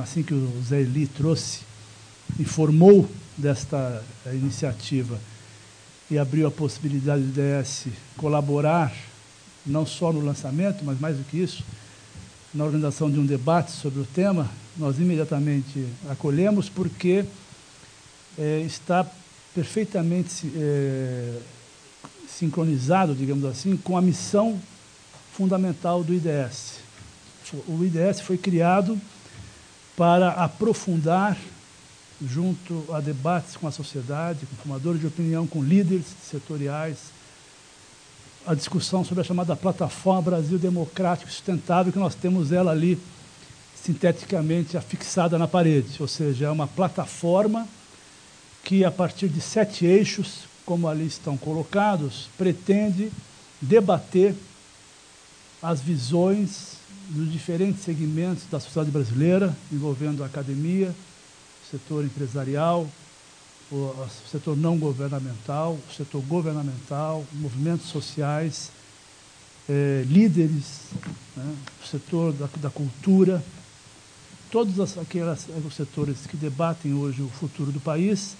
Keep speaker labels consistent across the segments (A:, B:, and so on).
A: assim que o Zé Eli trouxe, informou desta iniciativa e abriu a possibilidade do IDS colaborar, não só no lançamento, mas mais do que isso, na organização de um debate sobre o tema, nós imediatamente acolhemos, porque está perfeitamente sincronizado, digamos assim, com a missão fundamental do IDS. O IDS foi criado para aprofundar, junto a debates com a sociedade, com formadores de opinião, com líderes setoriais, a discussão sobre a chamada Plataforma Brasil Democrático e Sustentável, que nós temos ela ali, sinteticamente, afixada na parede. Ou seja, é uma plataforma que, a partir de 7 eixos, como ali estão colocados, pretende debater as visões dos diferentes segmentos da sociedade brasileira, envolvendo a academia, o setor empresarial, o setor não governamental, o setor governamental, movimentos sociais, líderes, né, o setor da cultura, todos os setores que debatem hoje o futuro do país,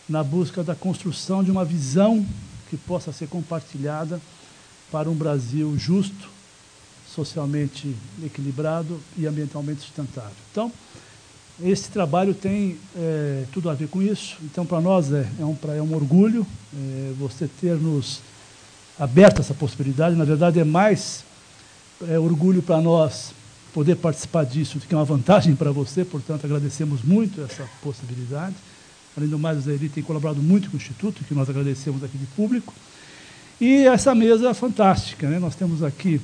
A: na busca da construção de uma visão que possa ser compartilhada para um Brasil justo, socialmente equilibrado e ambientalmente sustentável. Então, esse trabalho tem tudo a ver com isso. Então, para nós é um orgulho você ter nos aberto essa possibilidade. Na verdade, é mais orgulho para nós poder participar disso do que uma vantagem para você. Portanto, agradecemos muito essa possibilidade. Além do mais, o Zé Eli tem colaborado muito com o Instituto, que nós agradecemos aqui de público. E essa mesa é fantástica, né? Nós temos aqui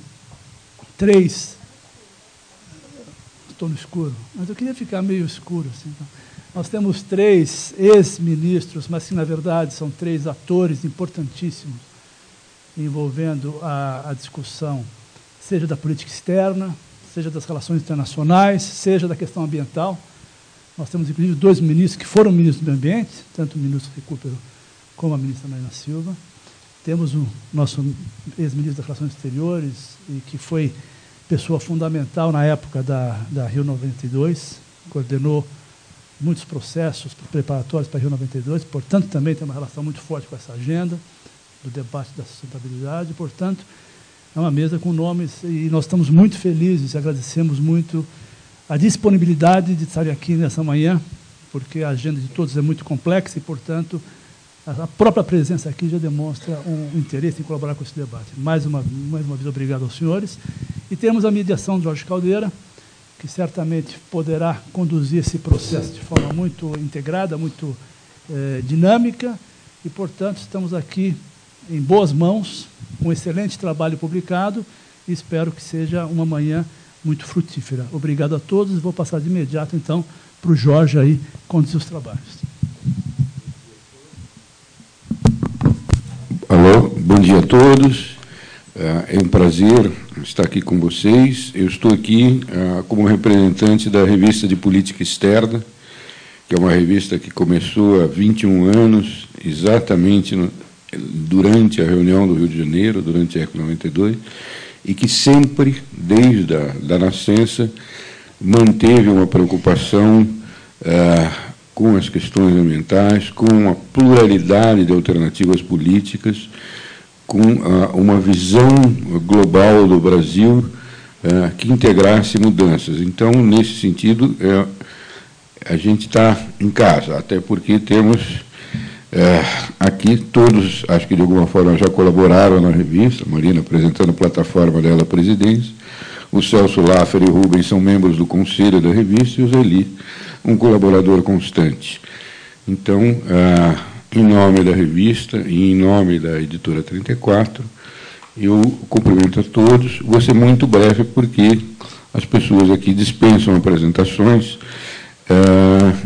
A: 3... Estou no escuro, mas eu queria ficar meio escuro. Assim, então. Nós temos 3 ex-ministros, mas que, na verdade, são 3 atores importantíssimos envolvendo a discussão, seja da política externa, seja das relações internacionais, seja da questão ambiental. Nós temos, inclusive, 2 ministros que foram ministros do Meio Ambiente, tanto o ministro Recupero como a ministra Marina Silva. Temos o nosso ex-ministro das Relações Exteriores, e que foi pessoa fundamental na época da Rio 92, coordenou muitos processos preparatórios para a Rio 92, portanto, também tem uma relação muito forte com essa agenda do debate da sustentabilidade. Portanto, é uma mesa com nomes, e nós estamos muito felizes e agradecemos muito a disponibilidade de estar aqui nessa manhã, porque a agenda de todos é muito complexa e, portanto, a própria presença aqui já demonstra um interesse em colaborar com esse debate. Mais uma vez, obrigado aos senhores. E temos a mediação de Jorge Caldeira, que certamente poderá conduzir esse processo de forma muito integrada, muito dinâmica, e, portanto, estamos aqui em boas mãos, com um excelente trabalho publicado, e espero que seja uma manhã muito frutífera. Obrigado a todos, e vou passar de imediato, então, para o Jorge aí conduzir os trabalhos.
B: Alô, bom dia a todos. É um prazer estar aqui com vocês. Eu estou aqui como representante da Revista de Política Externa, que é uma revista que começou há 21 anos, exatamente durante a reunião do Rio de Janeiro, durante a ECO 92, e que sempre, desde a nascença, manteve uma preocupação com as questões ambientais, com a pluralidade de alternativas políticas, com uma visão global do Brasil que integrasse mudanças. Então, nesse sentido, a gente está em casa, até porque temos aqui todos, acho que de alguma forma já colaboraram na revista, a Marina apresentando a plataforma dela à presidência, o Celso Laffer e o Rubens são membros do conselho da revista, e o Zé Eli, um colaborador constante. Então, em nome da revista e em nome da Editora 34, eu cumprimento a todos. Vou ser muito breve, porque as pessoas aqui dispensam apresentações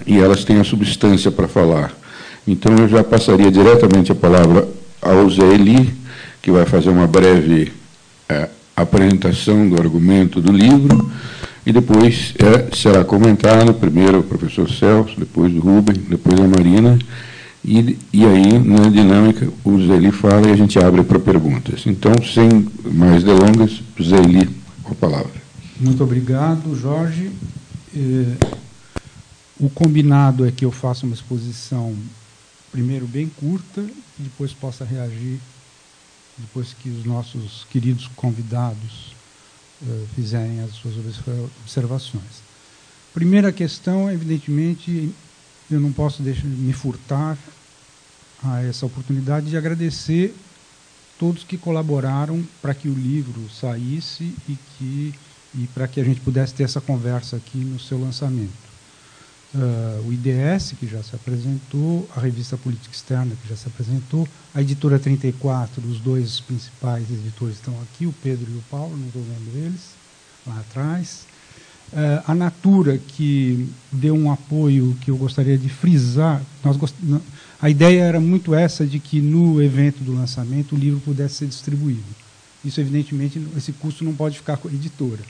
B: e elas têm a substância para falar. Então, eu já passaria diretamente a palavra ao Zé Eli, que vai fazer uma breve apresentação do argumento do livro, e depois será comentado, primeiro o professor Celso, depois o Rubem, depois a Marina, e aí, na dinâmica, o Zé Eli fala e a gente abre para perguntas. Então, sem mais delongas, Zé Eli, com a palavra.
C: Muito obrigado, Jorge. O combinado é que eu faça uma exposição, primeiro bem curta, e depois possa reagir, depois que os nossos queridos convidados fizerem as suas observações. Primeira questão, evidentemente, eu não posso me furtar a essa oportunidade de agradecer todos que colaboraram para que o livro saísse e para que a gente pudesse ter essa conversa aqui no seu lançamento. O IDS, que já se apresentou, a Revista Política Externa, que já se apresentou, a Editora 34, os dois principais editores estão aqui, o Pedro e o Paulo, não estou vendo eles, lá atrás. A Natura, que deu um apoio que eu gostaria de frisar. A ideia era muito essa, de que no evento do lançamento o livro pudesse ser distribuído. Isso, evidentemente, esse custo não pode ficar com a editora.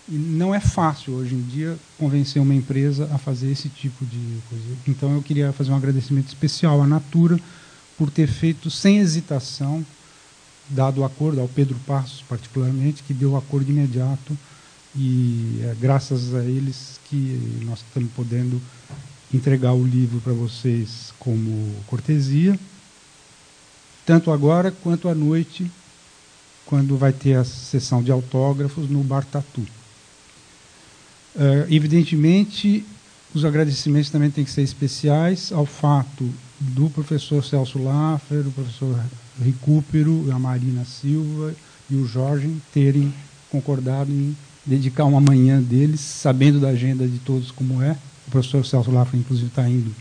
C: E não é fácil, hoje em dia, convencer uma empresa a fazer esse tipo de coisa. Então, eu queria fazer um agradecimento especial à Natura por ter feito, sem hesitação, dado o acordo, ao Pedro Passos, particularmente, que deu o acordo imediato, e é graças a eles que nós estamos podendo entregar o livro para vocês como cortesia, tanto agora quanto à noite, quando vai ter a sessão de autógrafos no Bar Tatu. Evidentemente, os agradecimentos também têm que ser especiais ao fato do professor Celso Laffer, do professor Recupero, a Marina Silva e o Jorge terem concordado em dedicar uma manhã deles, sabendo da agenda de todos como é. O professor Celso Laffer, inclusive, está indo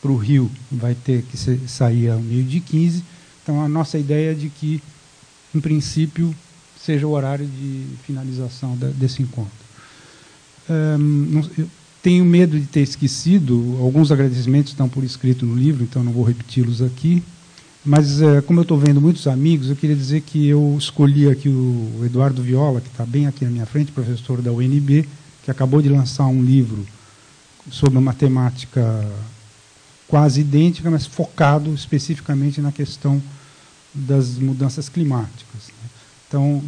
C: para o Rio, vai ter que sair ao 12h15. Então, a nossa ideia é de que, em princípio, seja o horário de finalização desse encontro. Eu tenho medo de ter esquecido, alguns agradecimentos estão por escrito no livro, então não vou repeti-los aqui, mas, como eu estou vendo muitos amigos, eu queria dizer que eu escolhi aqui o Eduardo Viola, que está bem aqui na minha frente, professor da UNB, que acabou de lançar um livro sobre uma temática quase idêntica, mas focado especificamente na questão das mudanças climáticas. Então,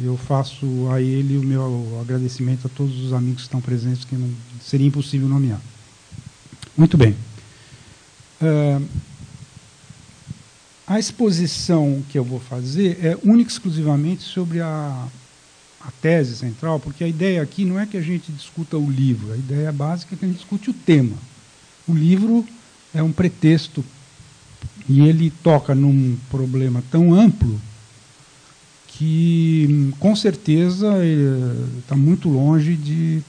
C: eu faço a ele o meu agradecimento a todos os amigos que estão presentes, que não seria impossível nomear. Muito bem. A exposição que eu vou fazer é única e exclusivamente sobre a tese central, porque a ideia aqui não é que a gente discuta o livro, a ideia básica é que a gente discute o tema. O livro é um pretexto e ele toca num problema tão amplo que, com certeza, está muito longe de...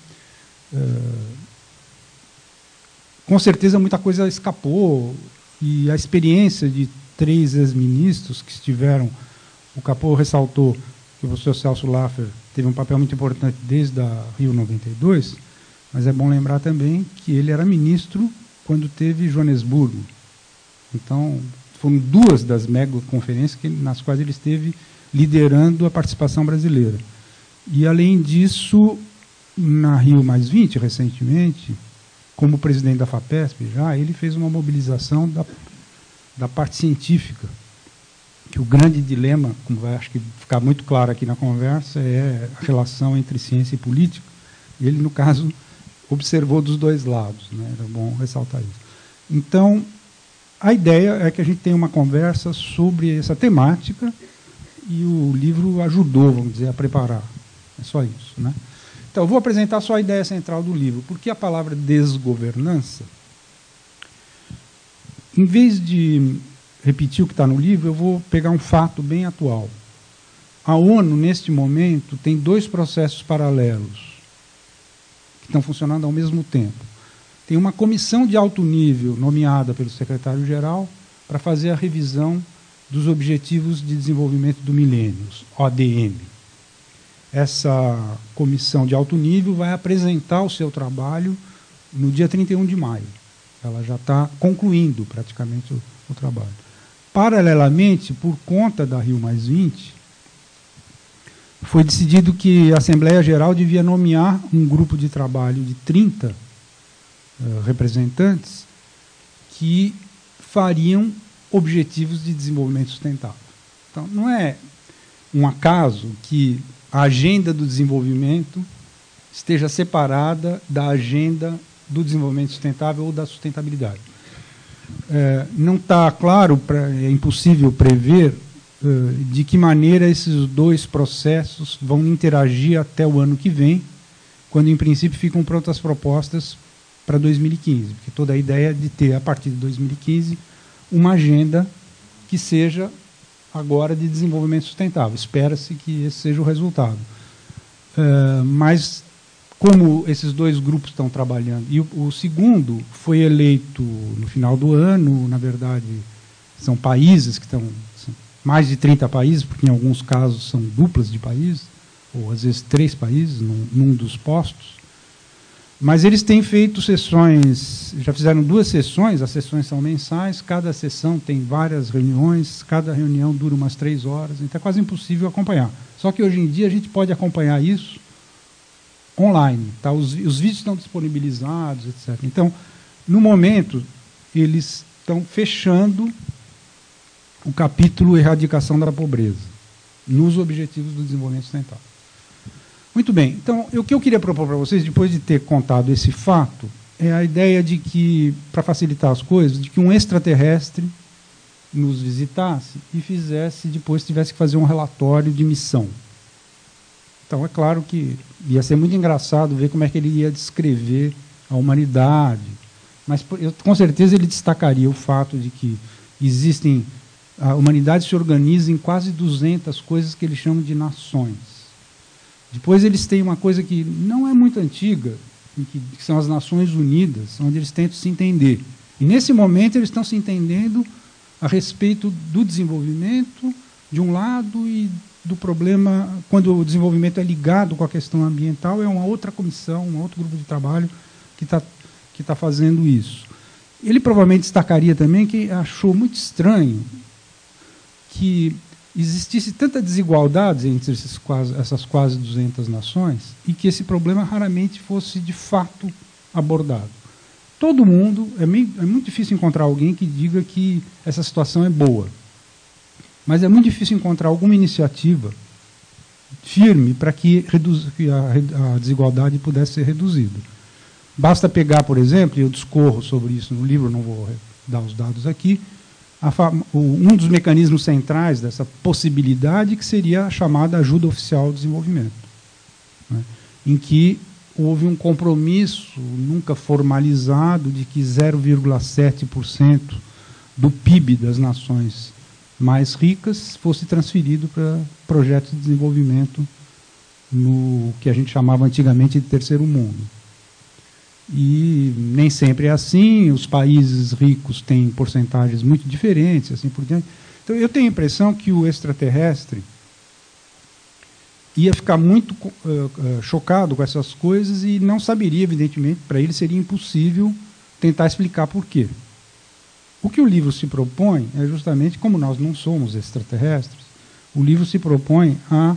C: com certeza, muita coisa escapou, e a experiência de 3 ex-ministros que estiveram... O Capô ressaltou que o professor Celso Laffer teve um papel muito importante desde a Rio 92, mas é bom lembrar também que ele era ministro quando teve Joanesburgo. Então, foram 2 das megaconferências nas quais ele esteve liderando a participação brasileira. E, além disso, na Rio+20, recentemente, como presidente da FAPESP, ele fez uma mobilização da parte científica, que o grande dilema, como vai acho que ficar muito claro aqui na conversa, é a relação entre ciência e política. E ele, no caso, observou dos 2 lados, né? Era bom ressaltar isso. Então, a ideia é que a gente tenha uma conversa sobre essa temática, e o livro ajudou, vamos dizer, a preparar. É só isso, né? Então, eu vou apresentar só a ideia central do livro. Porque a palavra desgovernança, em vez de repetir o que está no livro, eu vou pegar um fato bem atual. A ONU, neste momento, tem 2 processos paralelos que estão funcionando ao mesmo tempo. Tem uma comissão de alto nível nomeada pelo secretário-geral para fazer a revisão dos Objetivos de Desenvolvimento do Milênio, ODM. Essa comissão de alto nível vai apresentar o seu trabalho no dia 31 de maio. Ela já está concluindo praticamente o trabalho. Paralelamente, por conta da Rio+20, foi decidido que a Assembleia Geral devia nomear um grupo de trabalho de 30 representantes que fariam objetivos de desenvolvimento sustentável. Então, não é um acaso que a agenda do desenvolvimento esteja separada da agenda do desenvolvimento sustentável ou da sustentabilidade. Não está claro, é impossível prever de que maneira esses dois processos vão interagir até o ano que vem, quando, em princípio, ficam prontas propostas para 2015, porque toda a ideia é de ter, a partir de 2015, uma agenda que seja agora de desenvolvimento sustentável. Espera-se que esse seja o resultado. Mas, como esses dois grupos estão trabalhando, e o segundo foi eleito no final do ano, na verdade, são países que estão, são mais de 30 países, porque em alguns casos são duplas de países, ou às vezes 3 países num dos postos, mas eles têm feito sessões, já fizeram 2 sessões, as sessões são mensais, cada sessão tem várias reuniões, cada reunião dura umas 3 horas, então é quase impossível acompanhar. Só que hoje em dia a gente pode acompanhar isso online, tá? Os vídeos estão disponibilizados, etc. Então, no momento, eles estão fechando o capítulo Erradicação da Pobreza, nos Objetivos do Desenvolvimento Sustentável. Muito bem, então, o que eu queria propor para vocês, depois de ter contado esse fato, é a ideia de que, para facilitar as coisas, de que um extraterrestre nos visitasse e depois tivesse que fazer um relatório de missão. Então, é claro que ia ser muito engraçado ver como é que ele ia descrever a humanidade, mas com certeza ele destacaria o fato de que a humanidade se organiza em quase 200 coisas que eles chamam de nações. Depois eles têm uma coisa que não é muito antiga, que são as Nações Unidas, onde eles tentam se entender. E, nesse momento, eles estão se entendendo a respeito do desenvolvimento, de um lado, e do problema, quando o desenvolvimento é ligado com a questão ambiental, é uma outra comissão, um outro grupo de trabalho que está fazendo isso. Ele provavelmente destacaria também que achou muito estranho que existisse tanta desigualdade entre essas quase 200 nações e que esse problema raramente fosse, de fato, abordado. Todo mundo, é muito difícil encontrar alguém que diga que essa situação é boa, mas é muito difícil encontrar alguma iniciativa firme para que a desigualdade pudesse ser reduzida. Basta pegar, por exemplo, e eu discorro sobre isso no livro, não vou dar os dados aqui, um dos mecanismos centrais dessa possibilidade, que seria a chamada ajuda oficial ao desenvolvimento, né, em que houve um compromisso nunca formalizado de que 0,7% do PIB das nações mais ricas fosse transferido para projetos de desenvolvimento no que a gente chamava antigamente de terceiro mundo. E nem sempre é assim, os países ricos têm porcentagens muito diferentes, assim por diante. Então, eu tenho a impressão que o extraterrestre ia ficar muito chocado com essas coisas e não saberia, evidentemente, para ele seria impossível tentar explicar por quê. O que o livro se propõe é justamente, como nós não somos extraterrestres, o livro se propõe a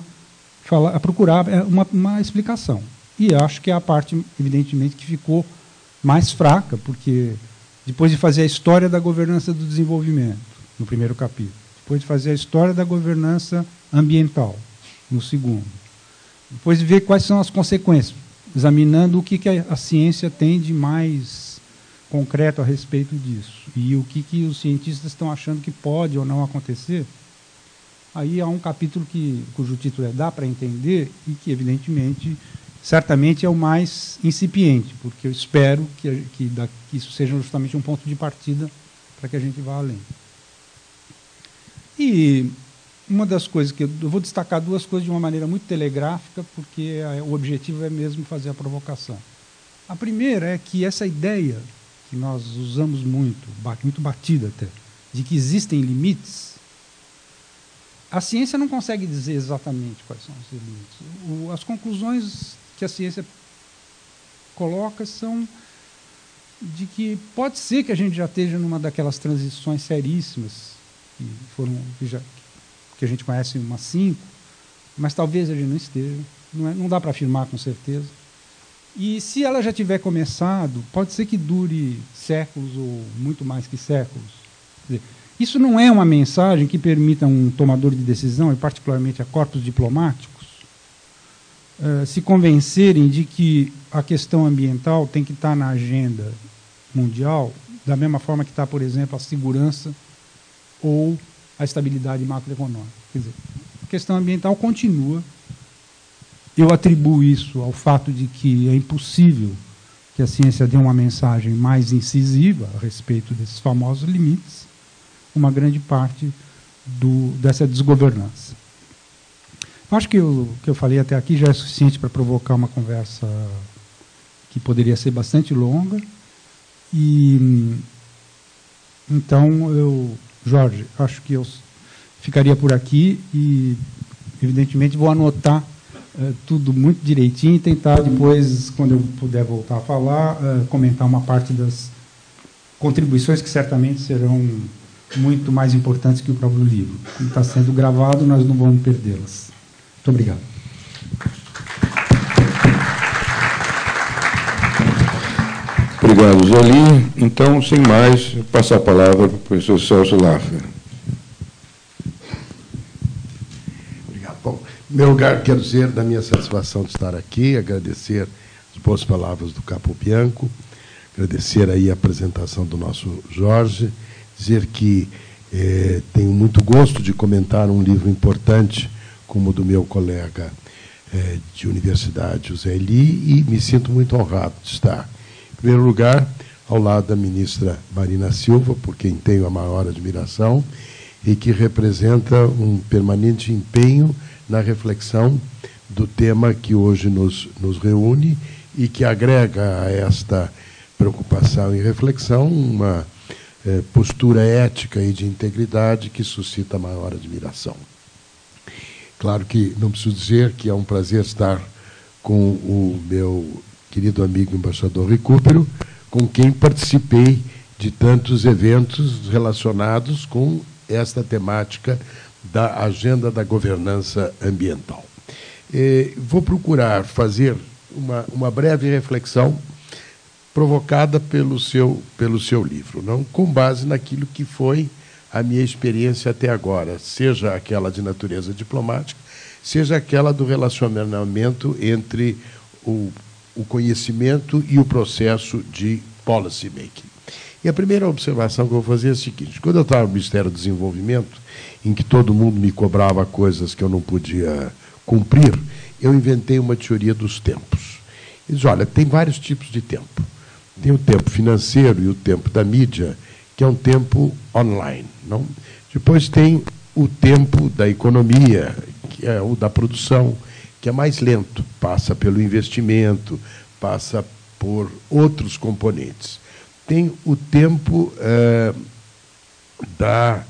C: procurar uma explicação. E acho que é a parte, evidentemente, que ficou mais fraca, porque depois de fazer a história da governança do desenvolvimento, no primeiro capítulo, depois de fazer a história da governança ambiental, no segundo, depois de ver quais são as consequências, examinando o que a ciência tem de mais concreto a respeito disso, e o que os cientistas estão achando que pode ou não acontecer, aí há um capítulo cujo título é Dá para Entender, e que, evidentemente, certamente é o mais incipiente, porque eu espero que isso seja justamente um ponto de partida para que a gente vá além. E uma das coisas que eu vou destacar 2 coisas de uma maneira muito telegráfica, porque o objetivo é mesmo fazer a provocação. A primeira é que essa ideia que nós usamos muito batida até, de que existem limites, a ciência não consegue dizer exatamente quais são os limites. As conclusões que a ciência coloca são de que pode ser que a gente já esteja numa daquelas transições seríssimas, que a gente conhece umas 5, mas talvez a gente não esteja, não dá para afirmar com certeza. E se ela já tiver começado, pode ser que dure séculos ou muito mais que séculos. Quer dizer, isso não é uma mensagem que permita a um tomador de decisão, e particularmente a corpos diplomáticos, se convencerem de que a questão ambiental tem que estar na agenda mundial, da mesma forma que está, por exemplo, a segurança ou a estabilidade macroeconômica. Quer dizer, a questão ambiental continua. Eu atribuo isso ao fato de que é impossível que a ciência dê uma mensagem mais incisiva a respeito desses famosos limites, uma grande parte dessa desgovernança. Acho que o que eu falei até aqui já é suficiente para provocar uma conversa que poderia ser bastante longa. E então, Jorge, acho que eu ficaria por aqui e, evidentemente, vou anotar tudo muito direitinho e tentar depois, quando eu puder voltar a falar, comentar uma parte das contribuições que certamente serão muito mais importantes que o próprio livro. Como está sendo gravado, nós não vamos perdê-las. Muito obrigado.
B: Obrigado, Zolim. Então, sem mais, passar a palavra para o professor Celso Laffer.
D: Obrigado. Bom, em meu lugar, quero dizer da minha satisfação de estar aqui, agradecer as boas palavras do Capo Bianco, agradecer aí a apresentação do nosso Jorge, dizer que tenho muito gosto de comentar um livro importante como o do meu colega de universidade, José Eli, e me sinto muito honrado de estar, em primeiro lugar, ao lado da ministra Marina Silva, por quem tenho a maior admiração, e que representa um permanente empenho na reflexão do tema que hoje nos reúne e que agrega a esta preocupação e reflexão uma postura ética e de integridade que suscita a maior admiração. Claro que não preciso dizer que é um prazer estar com o meu querido amigo embaixador Recupero, com quem participei de tantos eventos relacionados com esta temática da agenda da governança ambiental. Vou procurar fazer uma breve reflexão provocada pelo seu livro, não? Com base naquilo que foi a minha experiência até agora, seja aquela de natureza diplomática, seja aquela do relacionamento entre o conhecimento e o processo de policy making. E a primeira observação que eu vou fazer é a seguinte: quando eu estava no Ministério do Desenvolvimento, em que todo mundo me cobrava coisas que eu não podia cumprir, eu inventei uma teoria dos tempos. E diz, olha, tem vários tipos de tempo. Tem o tempo financeiro e o tempo da mídia, que é um tempo online, não? Depois tem o tempo da economia, que é o da produção, que é mais lento, passa pelo investimento, passa por outros componentes. Tem o tempo da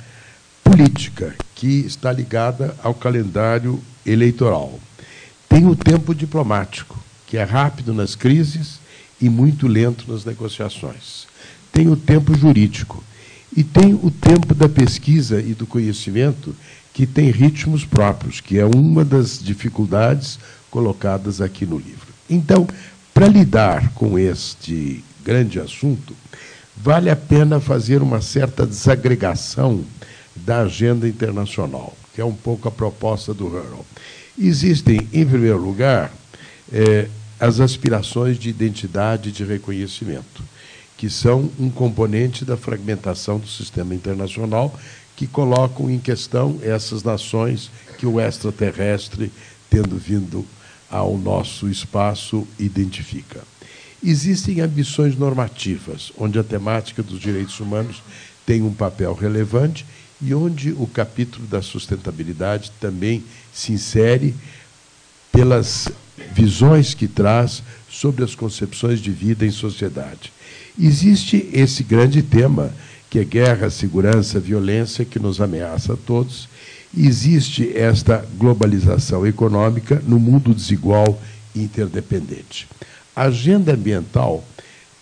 D: política, que está ligada ao calendário eleitoral. Tem o tempo diplomático, que é rápido nas crises e muito lento nas negociações. Tem o tempo jurídico. E tem o tempo da pesquisa e do conhecimento, que tem ritmos próprios, que é uma das dificuldades colocadas aqui no livro. Então, para lidar com este grande assunto, vale a pena fazer uma certa desagregação da agenda internacional, que é um pouco a proposta do Hurrell. Existem, em primeiro lugar, as aspirações de identidade e de reconhecimento, que são um componente da fragmentação do sistema internacional, que colocam em questão essas nações que o extraterrestre, tendo vindo ao nosso espaço, identifica. Existem ambições normativas, onde a temática dos direitos humanos tem um papel relevante e onde o capítulo da sustentabilidade também se insere pelas visões que traz sobre as concepções de vida em sociedade. Existe esse grande tema, que é guerra, segurança, violência, que nos ameaça a todos. Existe esta globalização econômica no mundo desigual e interdependente. A agenda ambiental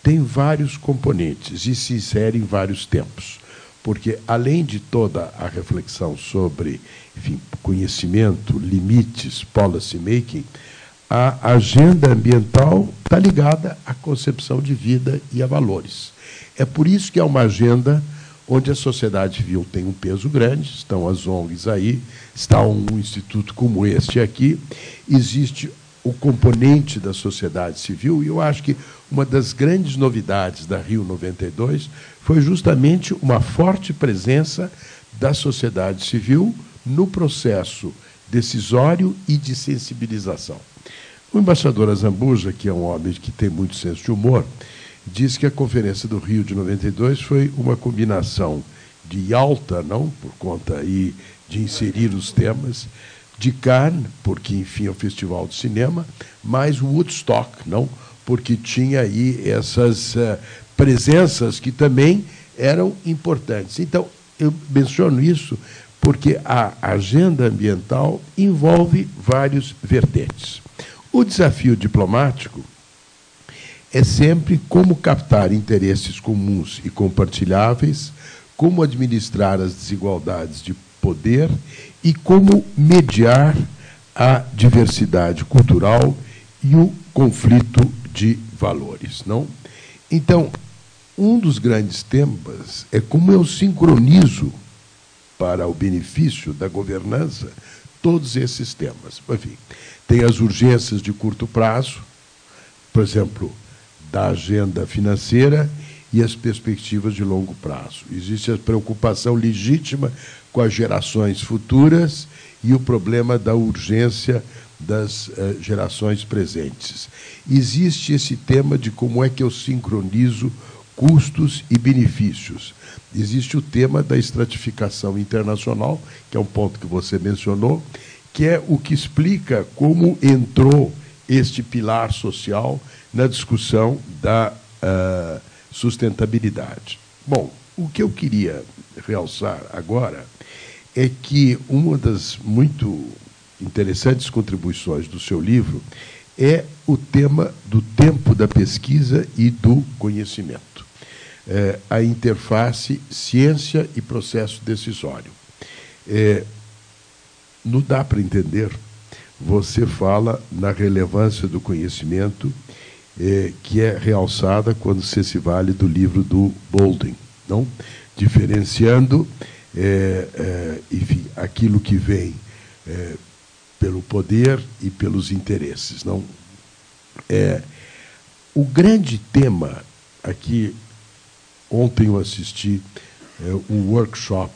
D: tem vários componentes e se insere em vários tempos, porque, além de toda a reflexão sobre, enfim, conhecimento, limites, policy making, a agenda ambiental está ligada à concepção de vida e a valores. É por isso que é uma agenda onde a sociedade civil tem um peso grande, estão as ONGs aí, está um instituto como este aqui, existe o componente da sociedade civil, e eu acho que uma das grandes novidades da Rio 92 foi justamente uma forte presença da sociedade civil no processo decisório e de sensibilização. O embaixador Azambuja, que é um homem que tem muito senso de humor, diz que a Conferência do Rio de 92 foi uma combinação de Yalta, não, por conta aí de inserir os temas, de Cannes, porque, enfim, é o Festival de Cinema, mais Woodstock, não, porque tinha aí essas presenças que também eram importantes. Então, eu menciono isso porque a agenda ambiental envolve vários vertentes. O desafio diplomático é sempre como captar interesses comuns e compartilháveis, como administrar as desigualdades de poder e como mediar a diversidade cultural e o conflito de valores, não? Então, um dos grandes temas é como eu sincronizo para o benefício da governança todos esses temas. Enfim, tem as urgências de curto prazo, por exemplo, da agenda financeira e as perspectivas de longo prazo. Existe a preocupação legítima com as gerações futuras e o problema da urgência das gerações presentes. Existe esse tema de como é que eu sincronizo custos e benefícios. Existe o tema da estratificação internacional, que é um ponto que você mencionou, que é o que explica como entrou este pilar social na discussão da sustentabilidade. Bom, o que eu queria realçar agora é que uma das muito interessantes contribuições do seu livro é o tema do tempo da pesquisa e do conhecimento. A interface ciência e processo decisório. Não dá para entender. Você fala na relevância do conhecimento, que é realçada quando você se vale do livro do Bolden, não? Diferenciando, enfim, aquilo que vem pelo poder e pelos interesses, não? O grande tema aqui, ontem eu assisti um workshop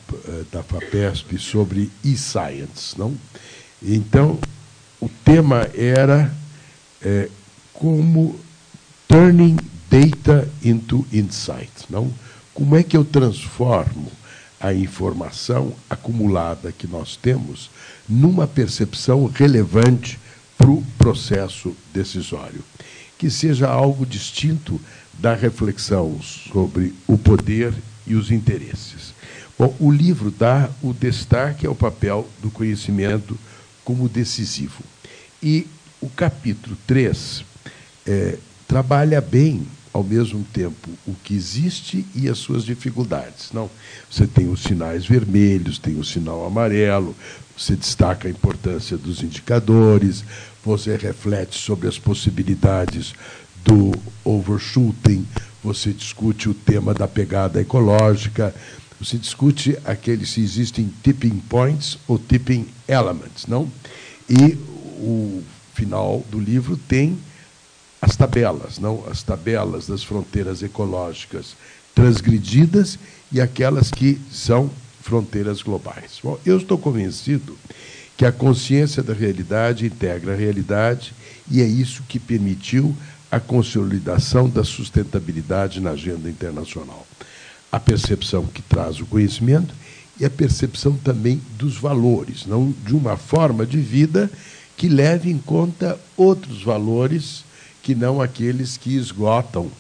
D: da FAPESP sobre e-science, não? Então, o tema era como turning data into insight, não? Como é que eu transformo a informação acumulada que nós temos numa percepção relevante para o processo decisório, que seja algo distinto da reflexão sobre o poder e os interesses. Bom, o livro dá o destaque ao papel do conhecimento como decisivo. E o capítulo 3 trabalha bem, ao mesmo tempo, o que existe e as suas dificuldades. Não? Você tem os sinais vermelhos, tem o sinal amarelo, você destaca a importância dos indicadores, você reflete sobre as possibilidades do overshooting, você discute o tema da pegada ecológica, você discute se existem tipping points ou tipping elements, não? E o final do livro tem as tabelas, não? As tabelas das fronteiras ecológicas transgredidas e aquelas que são fronteiras globais. Bom, eu estou convencido que a consciência da realidade integra a realidade e é isso que permitiu a consolidação da sustentabilidade na agenda internacional. A percepção que traz o conhecimento e a percepção também dos valores, não de uma forma de vida que leve em conta outros valores que não aqueles que esgotam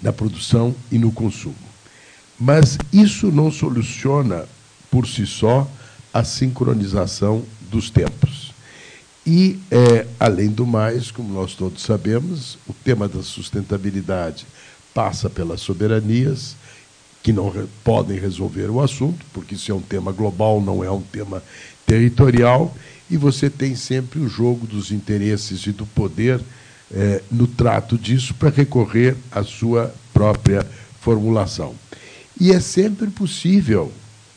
D: na produção e no consumo. Mas isso não soluciona, por si só, a sincronização dos tempos. E, além do mais, como nós todos sabemos, o tema da sustentabilidade passa pelas soberanias, que não podem resolver o assunto, porque isso é um tema global, não é um tema territorial, e você tem sempre o jogo dos interesses e do poder no trato disso para recorrer à sua própria formulação. E é sempre possível,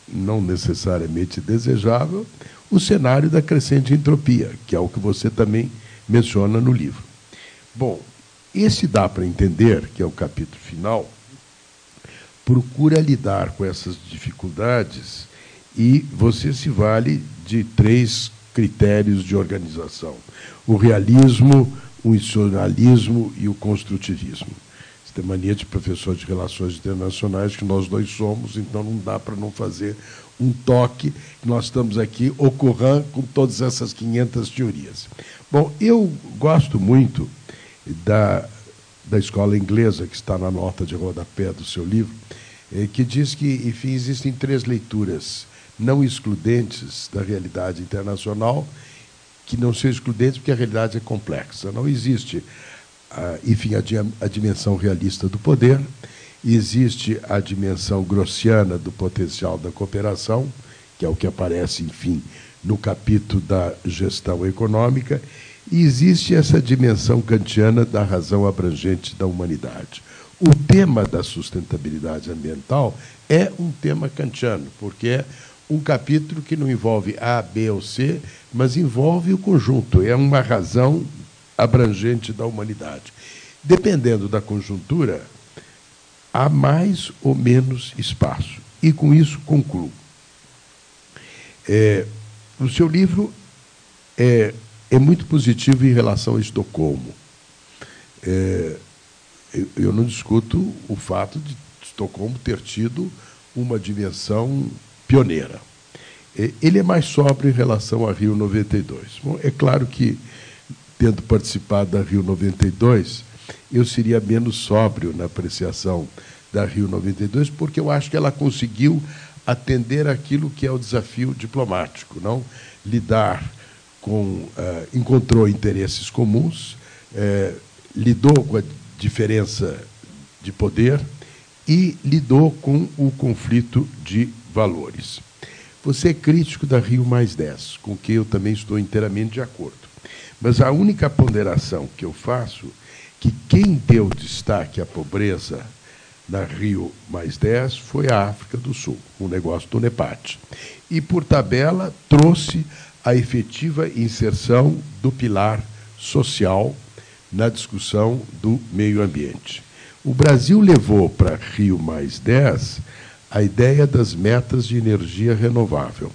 D: não necessariamente desejável, o cenário da crescente entropia, que é o que você também menciona no livro. Bom, esse dá para entender, que é o capítulo final, procura lidar com essas dificuldades e você se vale de 3 critérios de organização: o realismo, o institucionalismo e o construtivismo. Isso tem mania de professor de relações internacionais, que nós 2 somos, então não dá para não fazer um toque, que nós estamos aqui ocorrendo com todas essas 500 teorias. Bom, eu gosto muito da escola inglesa, que está na nota de rodapé do seu livro, que diz que, enfim, existem 3 leituras não excludentes da realidade internacional, que não são excludentes porque a realidade é complexa. Não existe, enfim, a dimensão realista do poder, existe a dimensão grossiana do potencial da cooperação, que é o que aparece, enfim, no capítulo da gestão econômica, e existe essa dimensão kantiana da razão abrangente da humanidade. O tema da sustentabilidade ambiental é um tema kantiano, porque é um capítulo que não envolve A, B ou C, mas envolve o conjunto, é uma razão abrangente da humanidade. Dependendo da conjuntura, há mais ou menos espaço. E, com isso, concluo. O seu livro é muito positivo em relação a Estocolmo. Eu não discuto o fato de Estocolmo ter tido uma dimensão pioneira. Ele é mais sóbrio em relação a Rio 92. Bom, é claro que, tendo participado da Rio 92, eu seria menos sóbrio na apreciação da Rio 92, porque eu acho que ela conseguiu atender aquilo que é o desafio diplomático, não lidar com, encontrou interesses comuns, lidou com a diferença de poder e lidou com o conflito de valores. Você é crítico da Rio+10, com que eu também estou inteiramente de acordo. Mas a única ponderação que eu faço, que quem deu destaque à pobreza na Rio+10 foi a África do Sul, o negócio do NEPAD. E, por tabela, trouxe a efetiva inserção do pilar social na discussão do meio ambiente. O Brasil levou para Rio+10 a ideia das metas de energia renovável,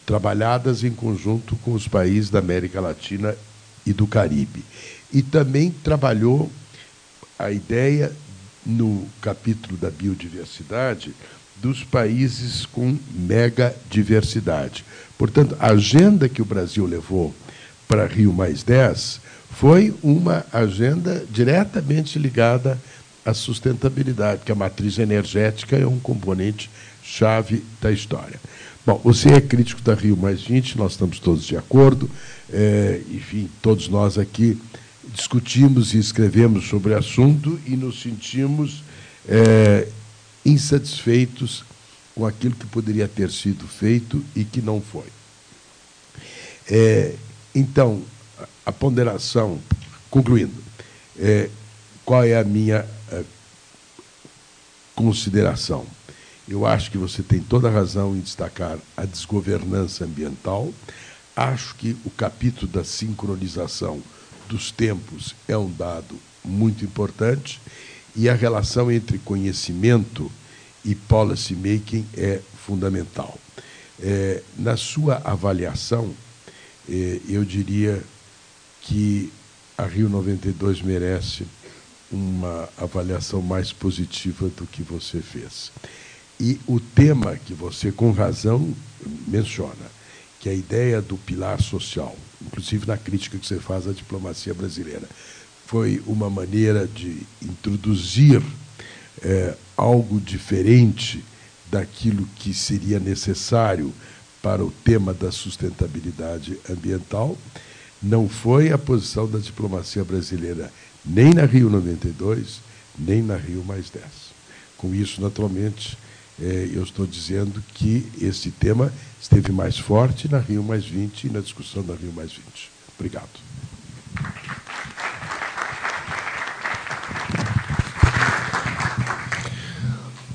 D: trabalhadas em conjunto com os países da América Latina e do Caribe. E também trabalhou a ideia, no capítulo da biodiversidade, dos países com megadiversidade. Portanto, a agenda que o Brasil levou para Rio+10 foi uma agenda diretamente ligada à sustentabilidade, que a matriz energética é um componente chave da história. Bom, você é crítico da Rio+20, nós estamos todos de acordo, enfim, todos nós aqui discutimos e escrevemos sobre o assunto e nos sentimos insatisfeitos com aquilo que poderia ter sido feito e que não foi. Então, a ponderação, concluindo, qual é a minha consideração? Eu acho que você tem toda a razão em destacar a desgovernança ambiental. Acho que o capítulo da sincronização dos tempos é um dado muito importante e a relação entre conhecimento e policy making é fundamental. Na sua avaliação, eu diria que a Rio 92 merece uma avaliação mais positiva do que você fez. E o tema que você, com razão, menciona, que é a ideia do pilar social, inclusive na crítica que você faz à diplomacia brasileira, foi uma maneira de introduzir algo diferente daquilo que seria necessário para o tema da sustentabilidade ambiental. Não foi a posição da diplomacia brasileira nem na Rio 92, nem na Rio+10. Com isso, naturalmente, eu estou dizendo que esse tema esteve mais forte na Rio+20 e na discussão da Rio+20. Obrigado.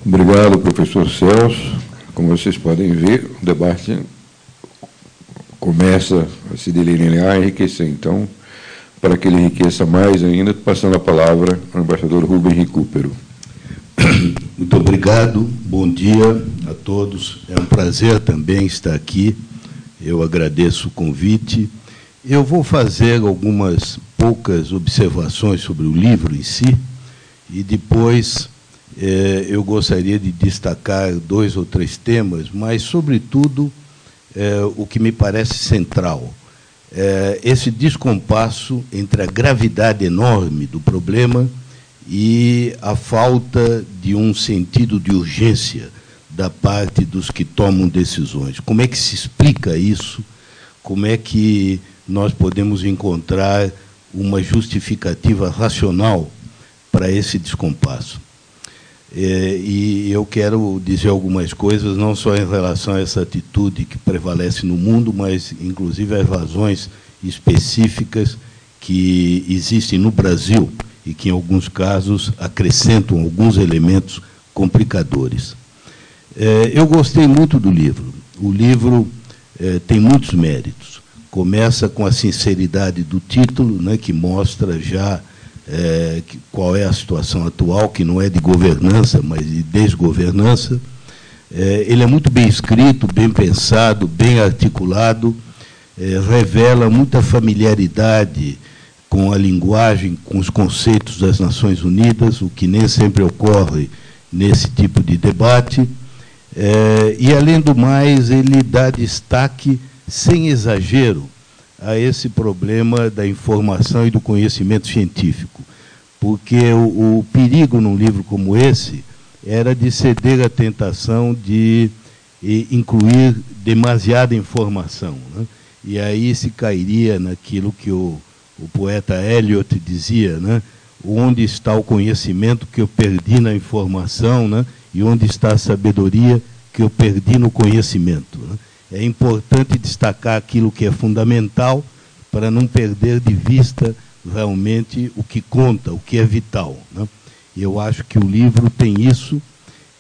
B: Obrigado, professor Celso. Como vocês podem ver, o debate começa a se delinear e enriquecer. Então, para que ele enriqueça mais ainda, passando a palavra ao embaixador Rubem Recupero.
E: Muito obrigado, bom dia a todos. É um prazer também estar aqui. Eu agradeço o convite. Eu vou fazer algumas poucas observações sobre o livro em si, e depois eu gostaria de destacar 2 ou 3 temas, mas, sobretudo, o que me parece central, esse descompasso entre a gravidade enorme do problema e a falta de um sentido de urgência da parte dos que tomam decisões. Como é que se explica isso? Como é que nós podemos encontrar uma justificativa racional para esse descompasso? E eu quero dizer algumas coisas, não só em relação a essa atitude que prevalece no mundo, mas, inclusive, as razões específicas que existem no Brasil e que, em alguns casos, acrescentam alguns elementos complicadores. Eu gostei muito do livro. O livro tem muitos méritos. Começa com a sinceridade do título, né, que mostra já qual é a situação atual, que não é de governança, mas de desgovernança. Ele é muito bem escrito, bem pensado, bem articulado, revela muita familiaridade com a linguagem, com os conceitos das Nações Unidas, o que nem sempre ocorre nesse tipo de debate. E, além do mais, ele dá destaque, sem exagero, a esse problema da informação e do conhecimento científico, porque o perigo num livro como esse era de ceder à tentação de incluir demasiada informação, né? E aí se cairia naquilo que o poeta Eliot dizia, né? Onde está o conhecimento que eu perdi na informação, né? E onde está a sabedoria que eu perdi no conhecimento, né? É importante destacar aquilo que é fundamental para não perder de vista realmente o que conta, o que é vital, né? E eu acho que o livro tem isso,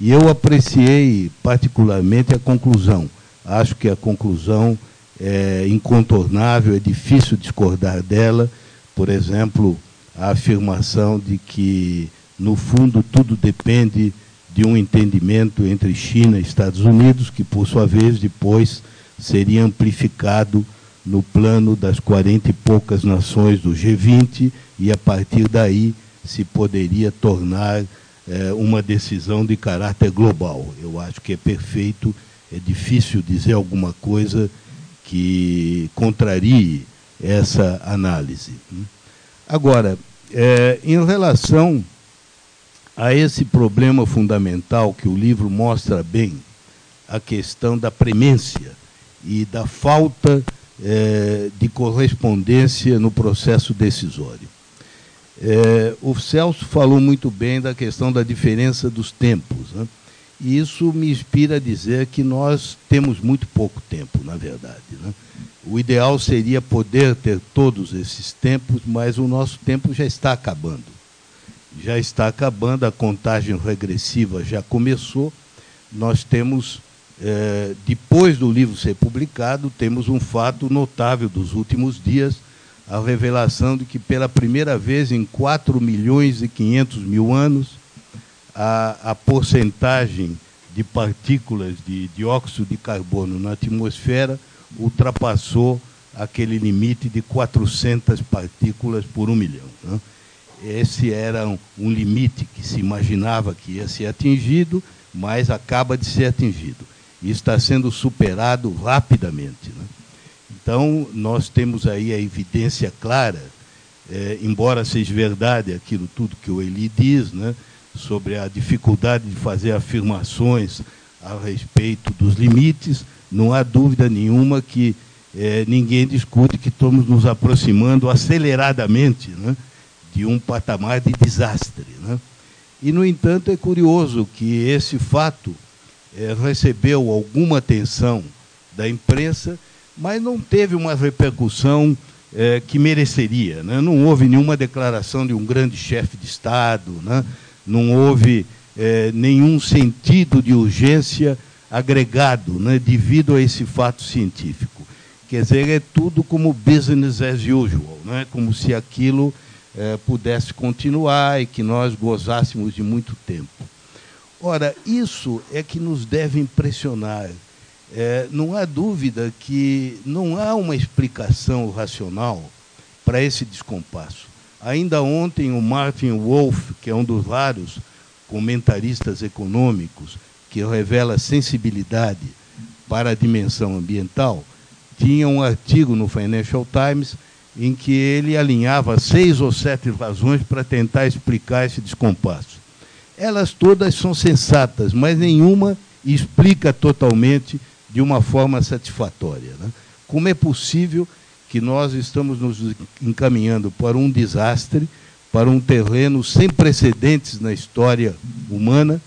E: e eu apreciei particularmente a conclusão. Acho que a conclusão é incontornável, é difícil discordar dela. Por exemplo, a afirmação de que, no fundo, tudo depende de um entendimento entre China e Estados Unidos, que, por sua vez, depois seria amplificado no plano das 40 e poucas nações do G20, e, a partir daí, se poderia tornar uma decisão de caráter global. Eu acho que é perfeito, é difícil dizer alguma coisa que contrarie essa análise. Agora, em relação a esse problema fundamental que o livro mostra bem, a questão da premência e da falta de correspondência no processo decisório. O Celso falou muito bem da questão da diferença dos tempos, né? E isso me inspira a dizer que nós temos muito pouco tempo, na verdade, né? O ideal seria poder ter todos esses tempos, mas o nosso tempo já está acabando. Já está acabando, a contagem regressiva já começou. Nós temos, depois do livro ser publicado, temos um fato notável dos últimos dias, a revelação de que, pela primeira vez em 4.500.000 anos, a porcentagem de partículas de dióxido de carbono na atmosfera ultrapassou aquele limite de 400 partículas por 1 milhão, né? Esse era um limite que se imaginava que ia ser atingido, mas acaba de ser atingido. E está sendo superado rapidamente, né? Então, nós temos aí a evidência clara, embora seja verdade aquilo tudo que o Eli diz, né, sobre a dificuldade de fazer afirmações a respeito dos limites, não há dúvida nenhuma que ninguém discute que estamos nos aproximando aceleradamente, né, de um patamar de desastre, né? E, no entanto, é curioso que esse fato recebeu alguma atenção da imprensa, mas não teve uma repercussão que mereceria, né? Não houve nenhuma declaração de um grande chefe de Estado, né? Não houve nenhum sentido de urgência agregado, né, devido a esse fato científico, Quer dizer, é tudo como business as usual, né? Como se aquilo pudesse continuar e que nós gozássemos de muito tempo. Ora, isso é que nos deve impressionar. Não há dúvida que não há uma explicação racional para esse descompasso. Ainda ontem, o Martin Wolf, que é um dos vários comentaristas econômicos que revela sensibilidade para a dimensão ambiental, tinha um artigo no Financial Times em que ele alinhava 6 ou 7 razões para tentar explicar esse descompasso. Elas todas são sensatas, mas nenhuma explica totalmente de uma forma satisfatória, né? Como é possível que nós estamos nos encaminhando para um desastre, para um terreno sem precedentes na história humana,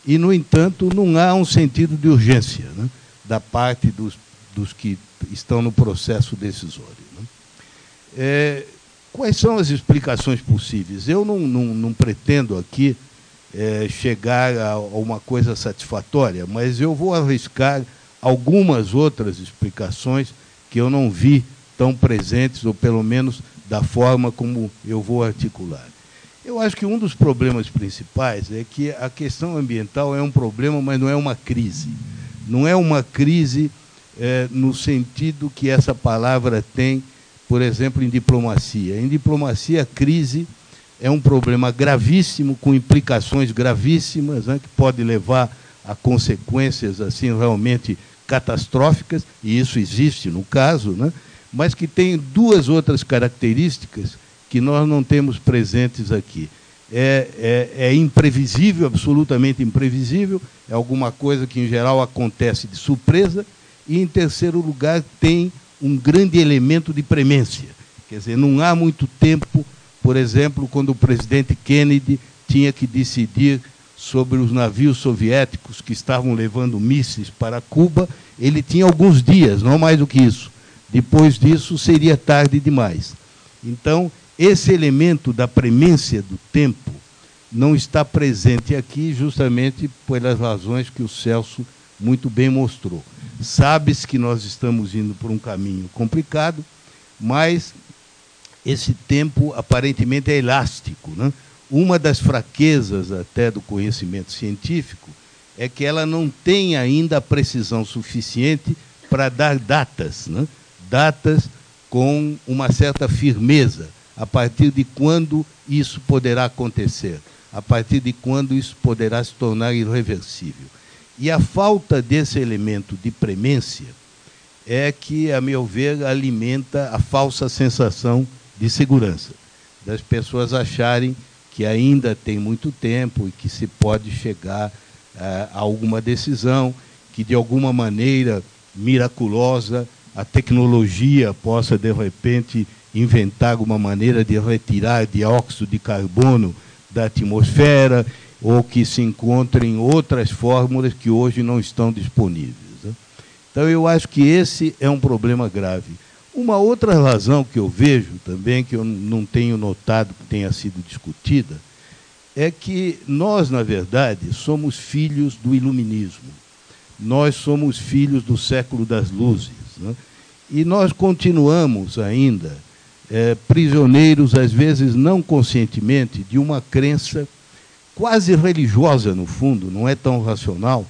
E: e, no entanto, não há um sentido de urgência, né, da parte dos que estão no processo decisório, né? Quais são as explicações possíveis? Eu não pretendo aqui chegar a uma coisa satisfatória, mas eu vou arriscar algumas outras explicações que eu não vi tão presentes, ou pelo menos da forma como eu vou articular. Eu acho que um dos problemas principais é que a questão ambiental é um problema, mas não é uma crise. Não é uma crise no sentido que essa palavra tem, por exemplo, em diplomacia. Em diplomacia, a crise é um problema gravíssimo, com implicações gravíssimas, né, que pode levar a consequências assim realmente catastróficas, e isso existe no caso, né, mas que tem 2 outras características que nós não temos presentes aqui. É imprevisível, absolutamente imprevisível, é alguma coisa que, em geral, acontece de surpresa, e, em terceiro lugar, tem um grande elemento de premência. Quer dizer, não há muito tempo, por exemplo, quando o presidente Kennedy tinha que decidir sobre os navios soviéticos que estavam levando mísseis para Cuba, ele tinha alguns dias, não mais do que isso. Depois disso, seria tarde demais. Então, esse elemento da premência do tempo não está presente aqui justamente pelas razões que o Celso muito bem mostrou. Sabe-se que nós estamos indo por um caminho complicado, mas esse tempo aparentemente é elástico, né? Uma das fraquezas até do conhecimento científico é que ela não tem ainda a precisão suficiente para dar datas, né? Datas com uma certa firmeza, a partir de quando isso poderá acontecer, a partir de quando isso poderá se tornar irreversível. E a falta desse elemento de premência é que, a meu ver, alimenta a falsa sensação de segurança, das pessoas acharem que ainda tem muito tempo e que se pode chegar a alguma decisão, que de alguma maneira miraculosa a tecnologia possa, de repente, inventar alguma maneira de retirar dióxido de carbono da atmosfera, ou que se encontrem outras fórmulas que hoje não estão disponíveis, né? Então, eu acho que esse é um problema grave. Uma outra razão que eu vejo também, que eu não tenho notado que tenha sido discutida, é que nós, na verdade, somos filhos do iluminismo. Nós somos filhos do século das luzes, né? E nós continuamos ainda prisioneiros, às vezes não conscientemente, de uma crença quase religiosa, no fundo, não é tão racional,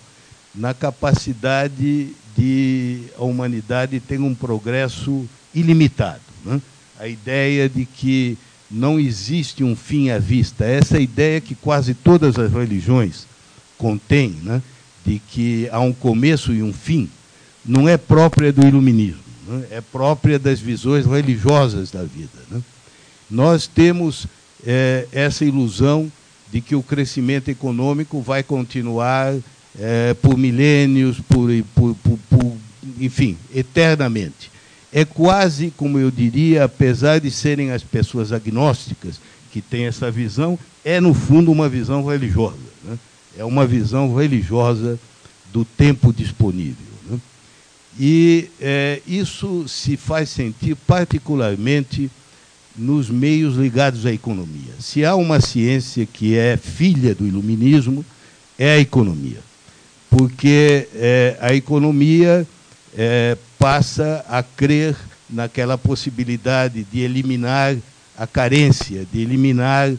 E: na capacidade de a humanidade ter um progresso ilimitado, né? A ideia de que não existe um fim à vista, essa ideia que quase todas as religiões contêm, né? De que há um começo e um fim, não é própria do iluminismo, né? É própria das visões religiosas da vida, né? Nós temos essa ilusão de que o crescimento econômico vai continuar por milênios, enfim, eternamente. É quase, como eu diria, apesar de serem as pessoas agnósticas que têm essa visão, é, no fundo, uma visão religiosa, né? É uma visão religiosa do tempo disponível, né? E isso se faz sentir particularmente nos meios ligados à economia. Se há uma ciência que é filha do iluminismo, é a economia. Porque a economia passa a crer naquela possibilidade de eliminar a carência, de eliminar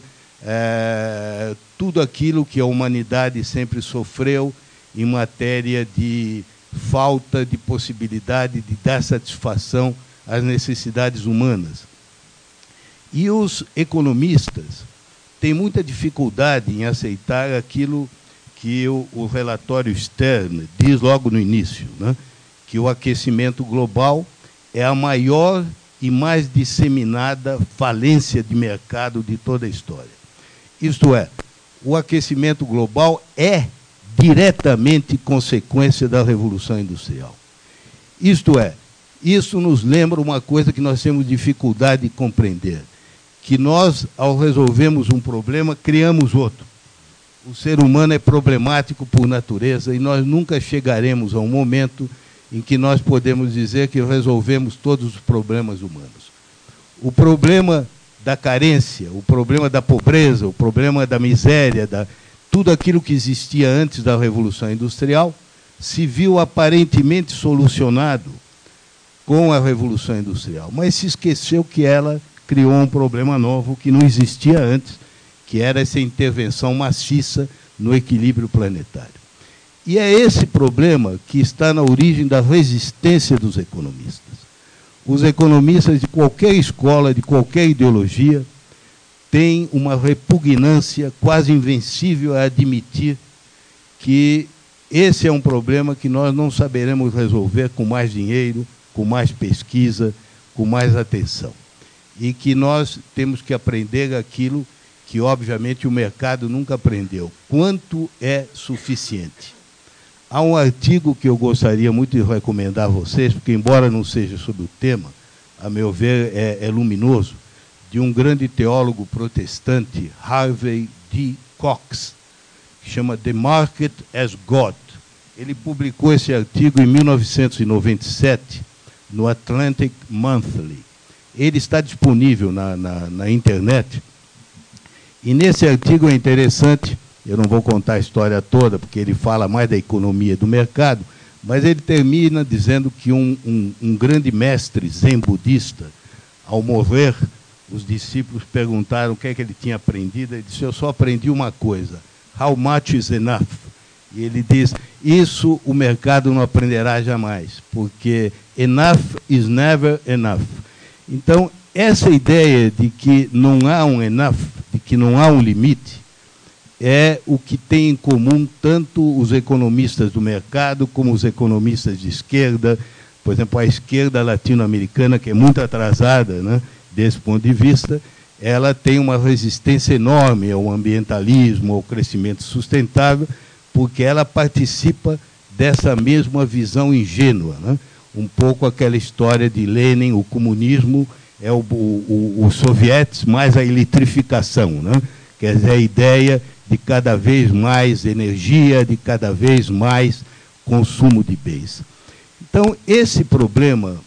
E: tudo aquilo que a humanidade sempre sofreu em matéria de falta de possibilidade de dar satisfação às necessidades humanas. E os economistas têm muita dificuldade em aceitar aquilo que o relatório Stern diz logo no início, né? Que o aquecimento global é a maior e mais disseminada falência de mercado de toda a história. Isto é, o aquecimento global é diretamente consequência da Revolução Industrial. Isto é, isso nos lembra uma coisa que nós temos dificuldade de compreender, que nós, ao resolvermos um problema, criamos outro. O ser humano é problemático por natureza e nós nunca chegaremos a um momento em que nós podemos dizer que resolvemos todos os problemas humanos. O problema da carência, o problema da pobreza, o problema da miséria, tudo aquilo que existia antes da Revolução Industrial, se viu aparentemente solucionado com a Revolução Industrial, mas se esqueceu que ela criou um problema novo que não existia antes, que era essa intervenção maciça no equilíbrio planetário. E é esse problema que está na origem da resistência dos economistas. Os economistas de qualquer escola, de qualquer ideologia, têm uma repugnância quase invencível a admitir que esse é um problema que nós não saberemos resolver com mais dinheiro, com mais pesquisa, com mais atenção. E que nós temos que aprender aquilo que, obviamente, o mercado nunca aprendeu. Quanto é suficiente? Há um artigo que eu gostaria muito de recomendar a vocês, porque, embora não seja sobre o tema, a meu ver, é luminoso, de um grande teólogo protestante, Harvey D. Cox, que chama The Market as God. Ele publicou esse artigo em 1997, no Atlantic Monthly. Ele está disponível na internet. E nesse artigo é interessante, eu não vou contar a história toda, porque ele fala mais da economia do mercado, mas ele termina dizendo que um grande mestre zen budista, ao morrer, os discípulos perguntaram o que é que ele tinha aprendido. Ele disse: eu só aprendi uma coisa, how much is enough? E ele diz: isso o mercado não aprenderá jamais, porque enough is never enough. Então, essa ideia de que não há um enough, de que não há um limite, é o que tem em comum tanto os economistas do mercado como os economistas de esquerda. Por exemplo, a esquerda latino-americana, que é muito atrasada, né, desse ponto de vista, ela tem uma resistência enorme ao ambientalismo, ao crescimento sustentável, porque ela participa dessa mesma visão ingênua, né? Um pouco aquela história de Lenin, o comunismo é os sovietes mais a eletrificação, né? Quer dizer, a ideia de cada vez mais energia, de cada vez mais consumo de bens. Então, esse problema,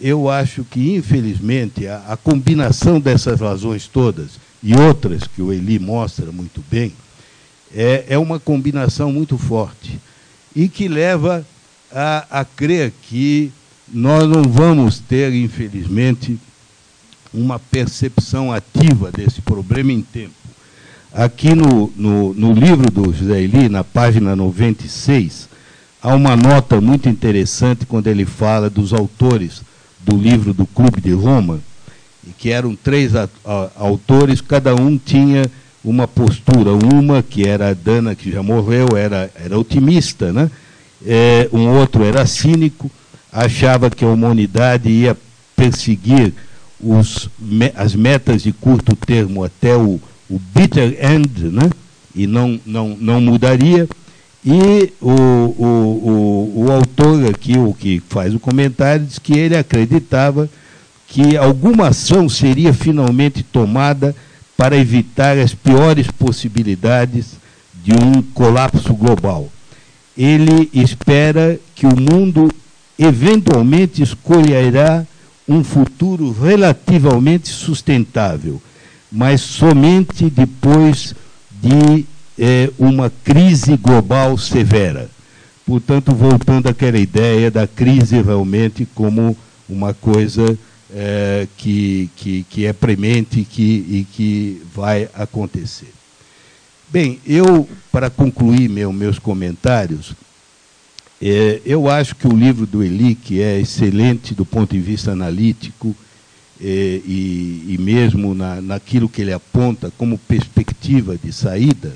E: eu acho que, infelizmente, a combinação dessas razões todas e outras que o Elie mostra muito bem, é uma combinação muito forte e que leva a crer que nós não vamos ter, infelizmente, uma percepção ativa desse problema em tempo. Aqui no livro do José Elie, na página 96, há uma nota muito interessante quando ele fala dos autores do livro do Clube de Roma, que eram 3 autores, cada um tinha uma postura. Uma, que era a Dana, que já morreu, era otimista, né? Um outro era cínico, achava que a humanidade ia perseguir as metas de curto termo até o bitter end, né? E não mudaria. E o autor aqui, o que faz o comentário, diz que ele acreditava que alguma ação seria finalmente tomada para evitar as piores possibilidades de um colapso global. Ele espera que o mundo eventualmente escolherá um futuro relativamente sustentável, mas somente depois de uma crise global severa. portanto, voltando àquela ideia da crise realmente como uma coisa que é premente e que vai acontecer. Bem, eu, para concluir meus comentários, eu acho que o livro do Elie é excelente do ponto de vista analítico e mesmo naquilo que ele aponta como perspectiva de saída,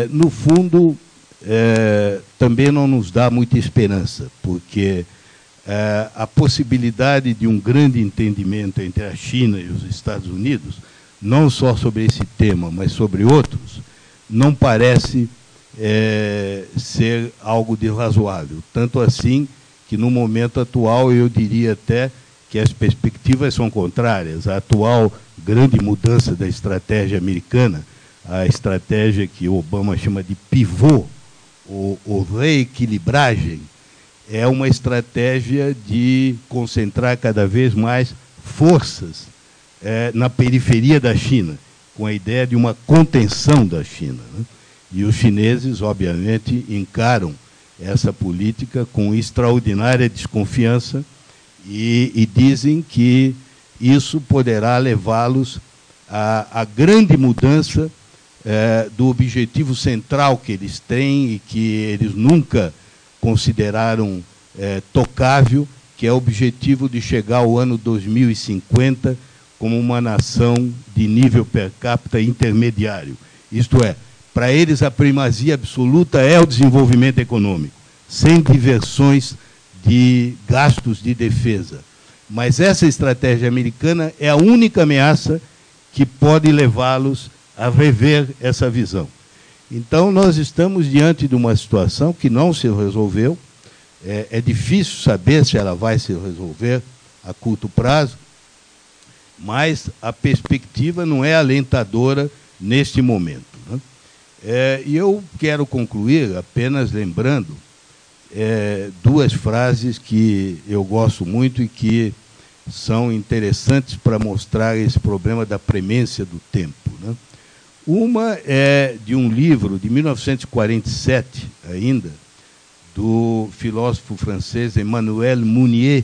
E: no fundo, também não nos dá muita esperança, porque a possibilidade de um grande entendimento entre a China e os Estados Unidos, não só sobre esse tema, mas sobre outros, não parece ser algo de razoável. Tanto assim que, no momento atual, eu diria até que as perspectivas são contrárias. A atual grande mudança da estratégia americana, a estratégia que Obama chama de pivô, ou reequilibragem, é uma estratégia de concentrar cada vez mais forças na periferia da China, com a ideia de uma contenção da China, né? E os chineses, obviamente, encaram essa política com extraordinária desconfiança e dizem que isso poderá levá-los à grande mudança do objetivo central que eles têm e que eles nunca consideraram tocável, que é o objetivo de chegar ao ano 2050 como uma nação de nível per capita intermediário. Isto é, para eles a primazia absoluta é o desenvolvimento econômico, sem diversões de gastos de defesa. Mas essa estratégia americana é a única ameaça que pode levá-los a rever essa visão. Então, nós estamos diante de uma situação que não se resolveu. É difícil saber se ela vai se resolver a curto prazo, mas a perspectiva não é alentadora neste momento, né? E eu quero concluir apenas lembrando duas frases que eu gosto muito e que são interessantes para mostrar esse problema da premência do tempo, né? Uma é de um livro de 1947, ainda, do filósofo francês Emmanuel Mounier,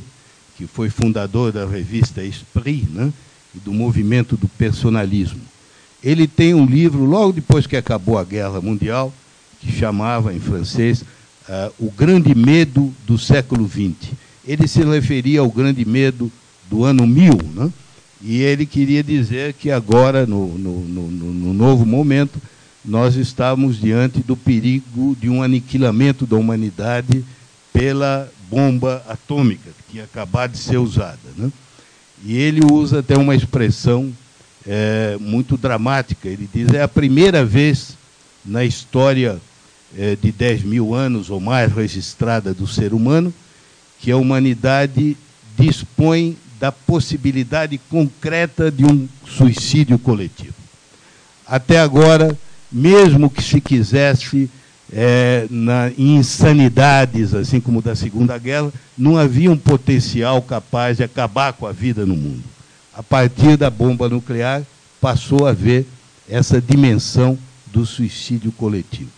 E: que foi fundador da revista Esprit, né, e do movimento do personalismo. Ele tem um livro, logo depois que acabou a Guerra Mundial, que chamava, em francês, O Grande Medo do Século XX. Ele se referia ao grande medo do ano 1000, né? E ele queria dizer que agora, no novo momento, nós estamos diante do perigo de um aniquilamento da humanidade pela bomba atômica, que tinha acabado de ser usada, né? E ele usa até uma expressão muito dramática. Ele diz: é a primeira vez na história de 10 mil anos ou mais registrada do ser humano que a humanidade dispõe da possibilidade concreta de um suicídio coletivo. Até agora, mesmo que se quisesse, em insanidades, assim como da Segunda Guerra, não havia um potencial capaz de acabar com a vida no mundo. A partir da bomba nuclear, passou a haver essa dimensão do suicídio coletivo.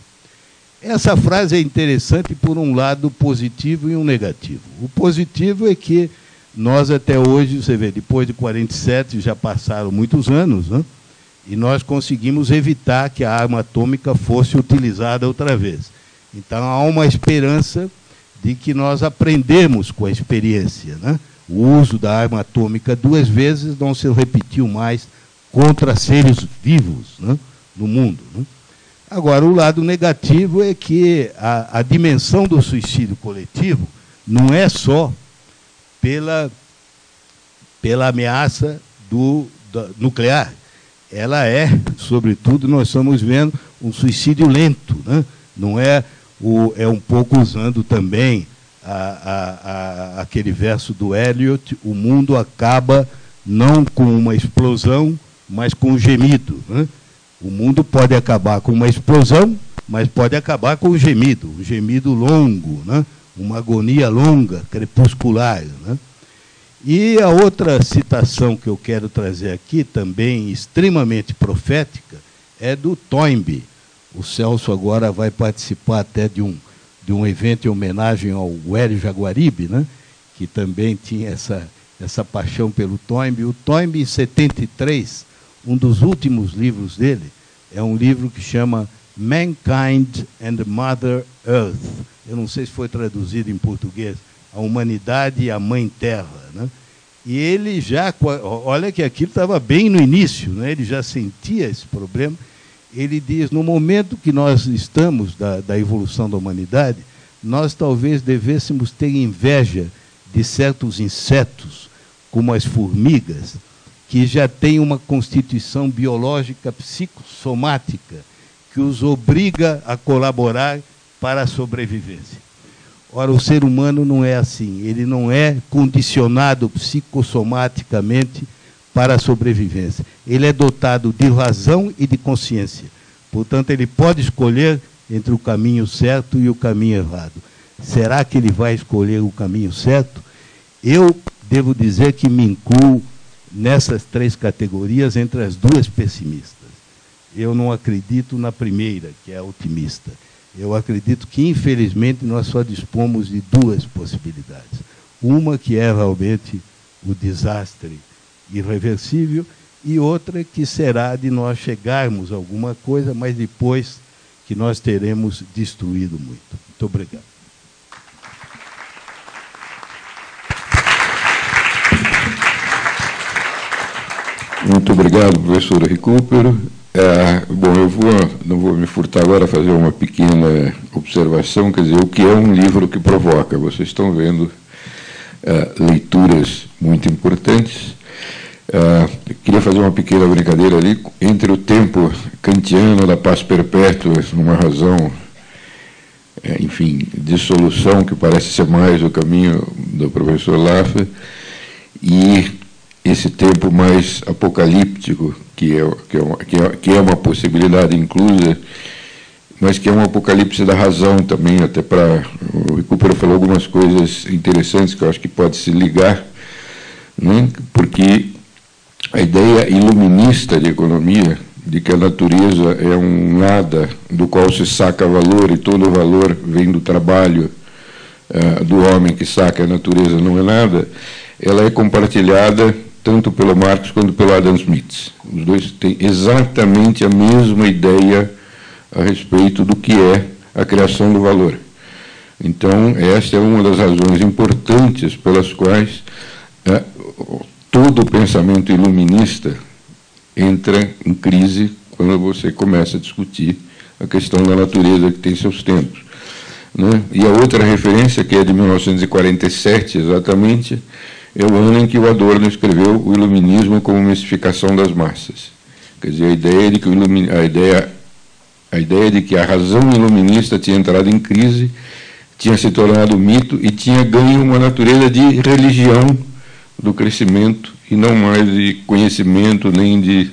E: Essa frase é interessante por um lado positivo e um negativo. O positivo é que nós até hoje, você vê, depois de 47, já passaram muitos anos, né? E nós conseguimos evitar que a arma atômica fosse utilizada outra vez. Então, há uma esperança de que nós aprendemos com a experiência, né? O uso da arma atômica 2 vezes não se repetiu mais contra seres vivos, né, no mundo, né? Agora, o lado negativo é que a dimensão do suicídio coletivo não é só pela ameaça nuclear. Ela é, sobretudo, nós estamos vendo um suicídio lento, né? Não é um pouco usando também aquele verso do Eliot: o mundo acaba não com uma explosão, mas com um gemido, né? O mundo pode acabar com uma explosão, mas pode acabar com um gemido longo, né? Uma agonia longa, crepuscular, né? E a outra citação que eu quero trazer aqui, também extremamente profética, é do Toynbee. O Celso agora vai participar até de de um evento em homenagem ao Hélio Jaguaribe, né, que também tinha essa paixão pelo Toynbee. O Toynbee, em 73, um dos últimos livros dele, é um livro que chama Mankind and Mother Earth. Eu não sei se foi traduzido em português, A Humanidade e a Mãe Terra, né? E ele já, olha que aquilo estava bem no início, né? Ele já sentia esse problema. Ele diz, no momento que nós estamos da evolução da humanidade, nós talvez devêssemos ter inveja de certos insetos, como as formigas, que já têm uma constituição biológica psicossomática, que os obriga a colaborar para a sobrevivência. Ora, o ser humano não é assim, ele não é condicionado psicossomaticamente para a sobrevivência. Ele é dotado de razão e de consciência. Portanto, ele pode escolher entre o caminho certo e o caminho errado. Será que ele vai escolher o caminho certo? Eu devo dizer que me incluo nessas 3 categorias, entre as 2 pessimistas. Eu não acredito na primeira, que é a otimista. Eu acredito que, infelizmente, nós só dispomos de 2 possibilidades. Uma que é realmente o desastre irreversível, e outra que será de nós chegarmos a alguma coisa, mas depois que nós teremos destruído muito. Muito obrigado.
B: Muito obrigado, professor Recupero. Bom, não vou me furtar agora a fazer uma pequena observação, quer dizer, o que é um livro que provoca? Vocês estão vendo leituras muito importantes. Queria fazer uma pequena brincadeira ali, entre o tempo kantiano da paz perpétua, uma razão, enfim, de solução, que parece ser mais o caminho do professor Laffer, e esse tempo mais apocalíptico, que é uma possibilidade inclusa, mas que é um apocalipse da razão também, até para... O Recupero falou algumas coisas interessantes que eu acho que pode se ligar, né? Porque a ideia iluminista de economia, de que a natureza é um nada do qual se saca valor, e todo o valor vem do trabalho do homem que saca, a natureza não é nada, ela é compartilhada tanto pelo Marx quanto pelo Adam Smith. Os dois têm exatamente a mesma ideia a respeito do que é a criação do valor. Então, esta é uma das razões importantes pelas quais todo o pensamento iluminista entra em crise quando você começa a discutir a questão da natureza, que tem seus tempos, né? E a outra referência, que é de 1947, exatamente, é o ano em que o Adorno escreveu o Iluminismo como mistificação das massas. Quer dizer, a ideia de que a razão iluminista tinha entrado em crise, tinha se tornado mito e tinha ganho uma natureza de religião do crescimento e não mais de conhecimento nem de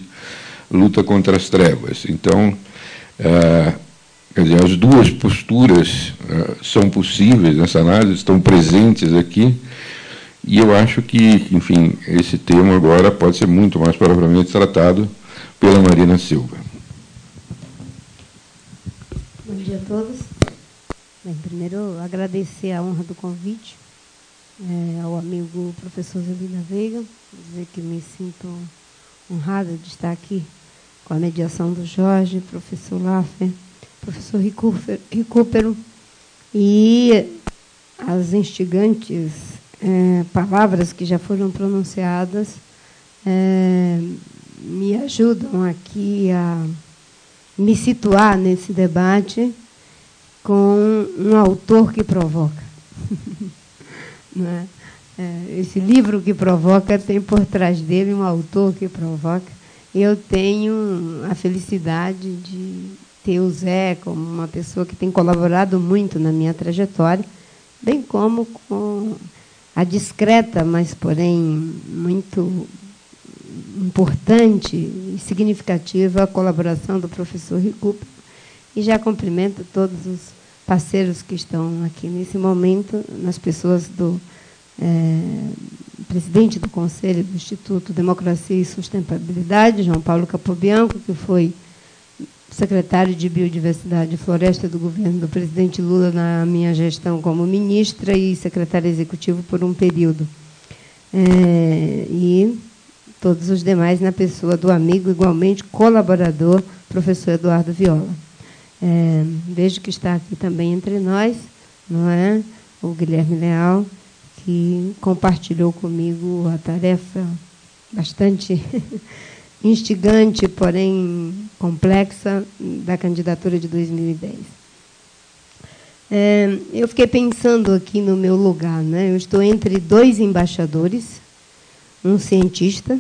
B: luta contra as trevas. Então, quer dizer, as 2 posturas são possíveis nessa análise, estão presentes aqui, e eu acho que, enfim, esse tema agora pode ser muito mais propriamente tratado pela Marina Silva.
F: Bom dia a todos. Bem, primeiro, agradecer a honra do convite ao amigo professor Zelina Veiga, dizer que me sinto honrada de estar aqui com a mediação do Jorge, professor Laffer, professor Recupero, e as instigantes palavras que já foram pronunciadas me ajudam aqui a me situar nesse debate com um autor que provoca. Não é? Esse livro que provoca tem por trás dele um autor que provoca. Eu tenho a felicidade de ter o Zé como uma pessoa que tem colaborado muito na minha trajetória, bem como com a discreta, mas, porém, muito importante e significativa colaboração do professor Recupero. E já cumprimento todos os parceiros que estão aqui nesse momento, nas pessoas do presidente do Conselho do Instituto Democracia e Sustentabilidade, João Paulo Capobianco, que foi secretário de Biodiversidade e Floresta do governo do presidente Lula na minha gestão como ministra e secretário executivo por um período. E todos os demais na pessoa do amigo, igualmente colaborador, professor Eduardo Viola. Vejo que está aqui também entre nós, não é? O Guilherme Leal, que compartilhou comigo a tarefa bastante instigante, porém complexa, da candidatura de 2010. Eu fiquei pensando aqui no meu lugar, né? Eu estou entre dois embaixadores, um cientista,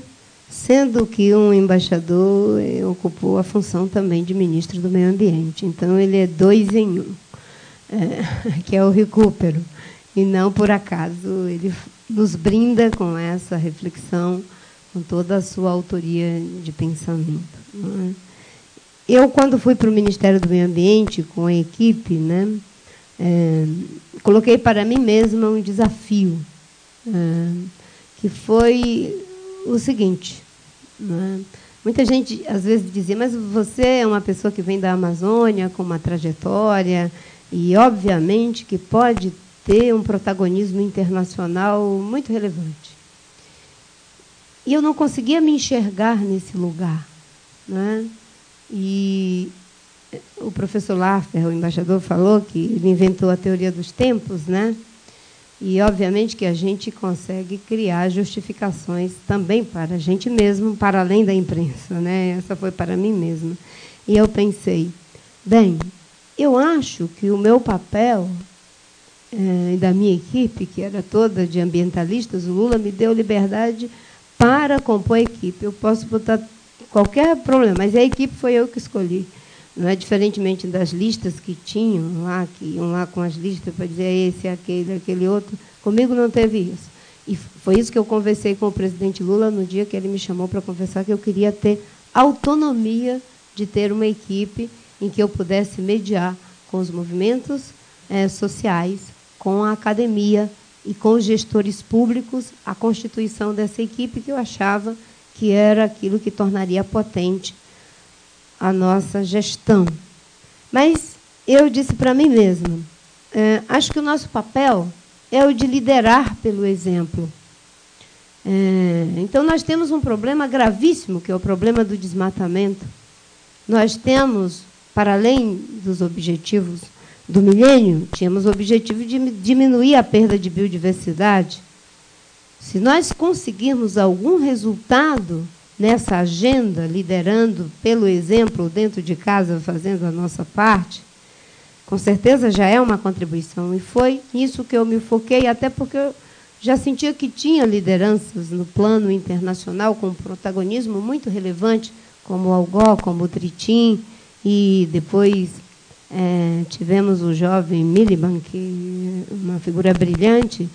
F: sendo que um embaixador ocupou a função também de ministro do Meio Ambiente. Então, ele é 2 em 1, que é o recupero. E não por acaso ele nos brinda com essa reflexão, com toda a sua autoria de pensamento. Não é? Eu, quando fui para o Ministério do Meio Ambiente com a equipe, né, coloquei para mim mesma um desafio, que foi o seguinte. Né? Muita gente, às vezes, dizia, mas você é uma pessoa que vem da Amazônia, com uma trajetória, e, obviamente, que pode ter um protagonismo internacional muito relevante. E eu não conseguia me enxergar nesse lugar. Né? E o professor Laffer, o embaixador, falou que ele inventou a teoria dos tempos, né? E, obviamente, que a gente consegue criar justificações também para a gente mesmo, para além da imprensa. Né? Essa foi para mim mesma. E eu pensei, bem, eu acho que o meu papel e da minha equipe, que era toda de ambientalistas, o Lula me deu liberdade para compor a equipe. Eu posso botar qualquer problema, mas a equipe foi eu que escolhi. Não é diferentemente das listas que tinham lá, que iam lá com as listas para dizer esse, aquele outro. Comigo não teve isso. E foi isso que eu conversei com o presidente Lula no dia que ele me chamou para conversar, que eu queria ter autonomia de ter uma equipe em que eu pudesse mediar com os movimentos sociais, com a academia e com os gestores públicos a constituição dessa equipe, que eu achava que era aquilo que tornaria potente a nossa gestão. Mas eu disse para mim mesma, acho que o nosso papel é o de liderar pelo exemplo. Então, nós temos um problema gravíssimo, que é o problema do desmatamento. Nós temos, para além dos objetivos do milênio, tínhamos o objetivo de diminuir a perda de biodiversidade. Se nós conseguirmos algum resultado nessa agenda, liderando pelo exemplo dentro de casa, fazendo a nossa parte, com certeza já é uma contribuição. E foi nisso que eu me foquei, até porque eu já sentia que tinha lideranças no plano internacional com um protagonismo muito relevante, como o Algol, como o Tritim, e depois tivemos o jovem Miliband, que é uma figura brilhante,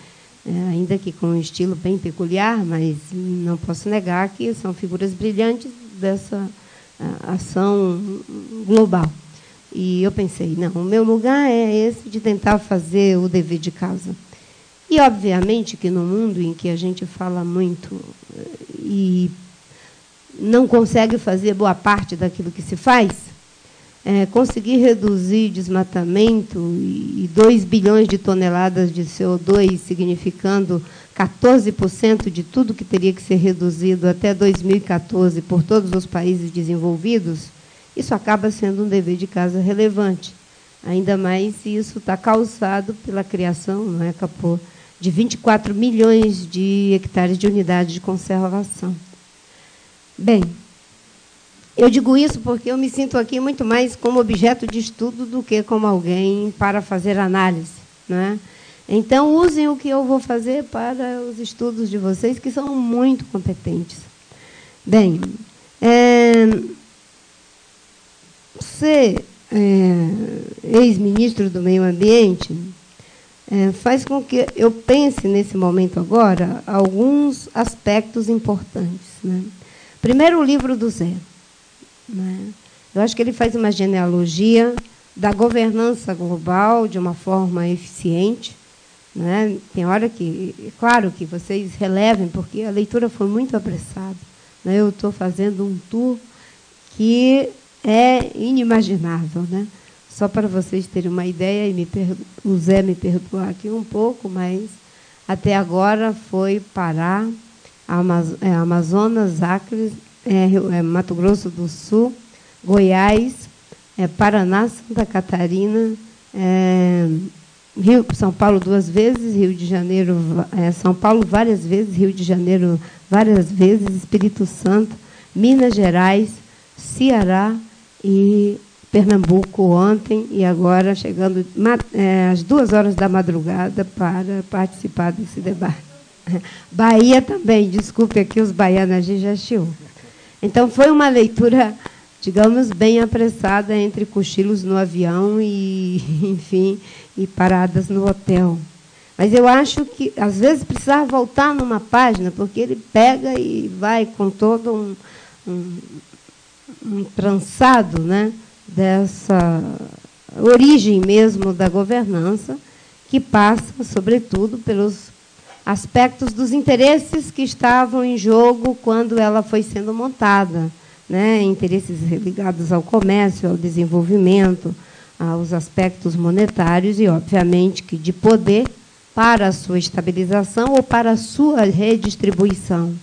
F: ainda que com um estilo bem peculiar, mas não posso negar que são figuras brilhantes dessa ação global. E eu pensei, não, o meu lugar é esse de tentar fazer o dever de casa. E, obviamente, que no mundo em que a gente fala muito e não consegue fazer boa parte daquilo que se faz, conseguir reduzir desmatamento e 2 bilhões de toneladas de CO2, significando 14% de tudo que teria que ser reduzido até 2014 por todos os países desenvolvidos, isso acaba sendo um dever de casa relevante. Ainda mais se isso está calçado pela criação, não é, Capô, de 24 milhões de hectares de unidades de conservação. Bem, eu digo isso porque eu me sinto aqui muito mais como objeto de estudo do que como alguém para fazer análise. Né? Então, usem o que eu vou fazer para os estudos de vocês, que são muito competentes. Bem, ser ex-ministro do Meio Ambiente faz com que eu pense, nesse momento agora, alguns aspectos importantes. Né? Primeiro, o livro do Zero. Né? Eu acho que ele faz uma genealogia da governança global de uma forma eficiente. Né? Tem hora que, claro, que vocês relevem, porque a leitura foi muito apressada. Né? Eu estou fazendo um tour que é inimaginável, né? Só para vocês terem uma ideia, e o Zé me perdoar aqui um pouco, mas até agora foi Pará, Amazonas, Acre, Mato Grosso do Sul, Goiás, Paraná, Santa Catarina, São Paulo 2 vezes, Rio de Janeiro, São Paulo várias vezes, Rio de Janeiro várias vezes, Espírito Santo, Minas Gerais, Ceará e Pernambuco ontem, e agora chegando às 2 horas da madrugada para participar desse debate. Bahia também, desculpe aqui os baianos de Jaxiú. Então, foi uma leitura, digamos, bem apressada, entre cochilos no avião e, enfim, e paradas no hotel. Mas eu acho que, às vezes, precisava voltar numa página, porque ele pega e vai com todo um trançado, né, dessa origem mesmo da governança, que passa, sobretudo, pelos aspectos dos interesses que estavam em jogo quando ela foi sendo montada, né? Interesses ligados ao comércio, ao desenvolvimento, aos aspectos monetários e, obviamente, que de poder para a sua estabilização ou para a sua redistribuição.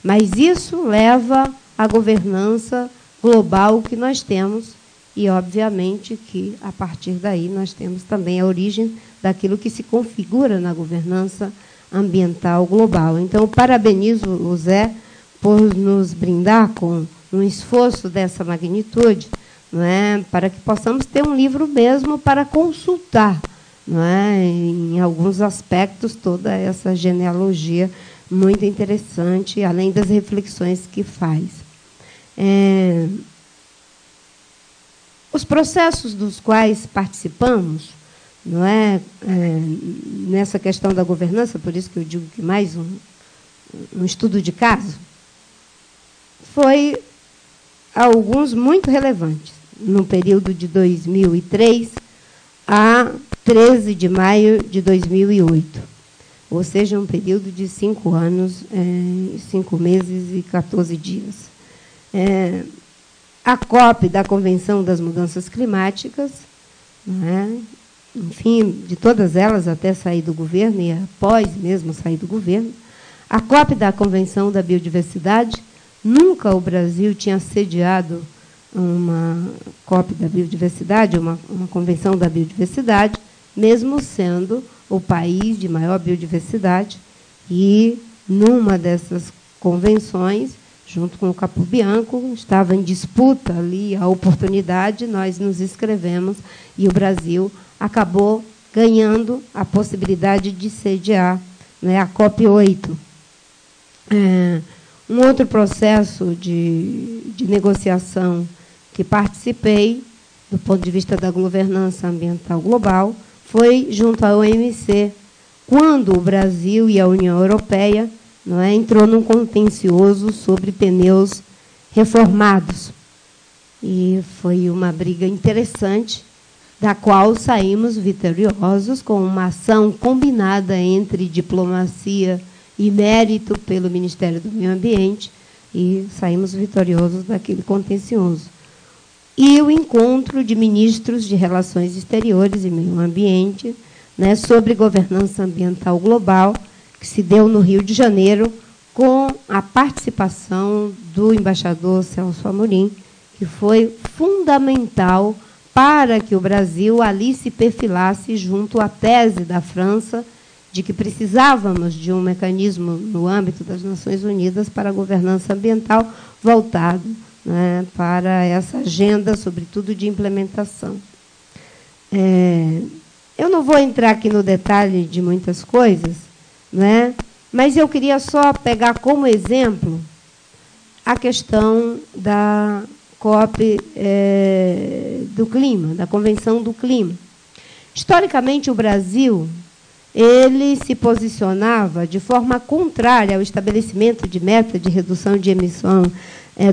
F: Mas isso leva à governança global que nós temos e, obviamente, que, a partir daí, nós temos também a origem daquilo que se configura na governança ambiental global. Então, eu parabenizo o Zé por nos brindar com um esforço dessa magnitude, não é, para que possamos ter um livro mesmo para consultar, não é, em alguns aspectos, toda essa genealogia muito interessante, além das reflexões que faz. Os processos dos quais participamos, não é, nessa questão da governança, por isso que eu digo que mais um estudo de caso, foi alguns muito relevantes, no período de 2003 a 13 de maio de 2008, ou seja, um período de 5 anos, 5 meses e 14 dias. A COP da Convenção das Mudanças Climáticas, não é? Enfim, de todas elas até sair do governo e após mesmo sair do governo, a COP da Convenção da Biodiversidade, nunca o Brasil tinha sediado uma COP da Biodiversidade, uma Convenção da Biodiversidade, mesmo sendo o país de maior biodiversidade, e numa dessas convenções, junto com o Capo Bianco, estava em disputa ali a oportunidade, nós nos inscrevemos e o Brasil acabou ganhando a possibilidade de sediar, né, a COP8. Um outro processo de negociação que participei, do ponto de vista da governança ambiental global, foi junto à OMC, quando o Brasil e a União Europeia, não é, entrou num contencioso sobre pneus reformados. E foi uma briga interessante, da qual saímos vitoriosos com uma ação combinada entre diplomacia e mérito pelo Ministério do Meio Ambiente, e saímos vitoriosos daquele contencioso. E o encontro de ministros de Relações Exteriores e Meio Ambiente, né, sobre governança ambiental global, que se deu no Rio de Janeiro, com a participação do embaixador Celso Amorim, que foi fundamental para que o Brasil ali se perfilasse junto à tese da França de que precisávamos de um mecanismo no âmbito das Nações Unidas para a governança ambiental voltado, né, para essa agenda, sobretudo, de implementação. Eu não vou entrar aqui no detalhe de muitas coisas, né, mas eu queria só pegar como exemplo a questão da COP do clima, da Convenção do Clima. Historicamente, o Brasil ele se posicionava de forma contrária ao estabelecimento de meta de redução de emissão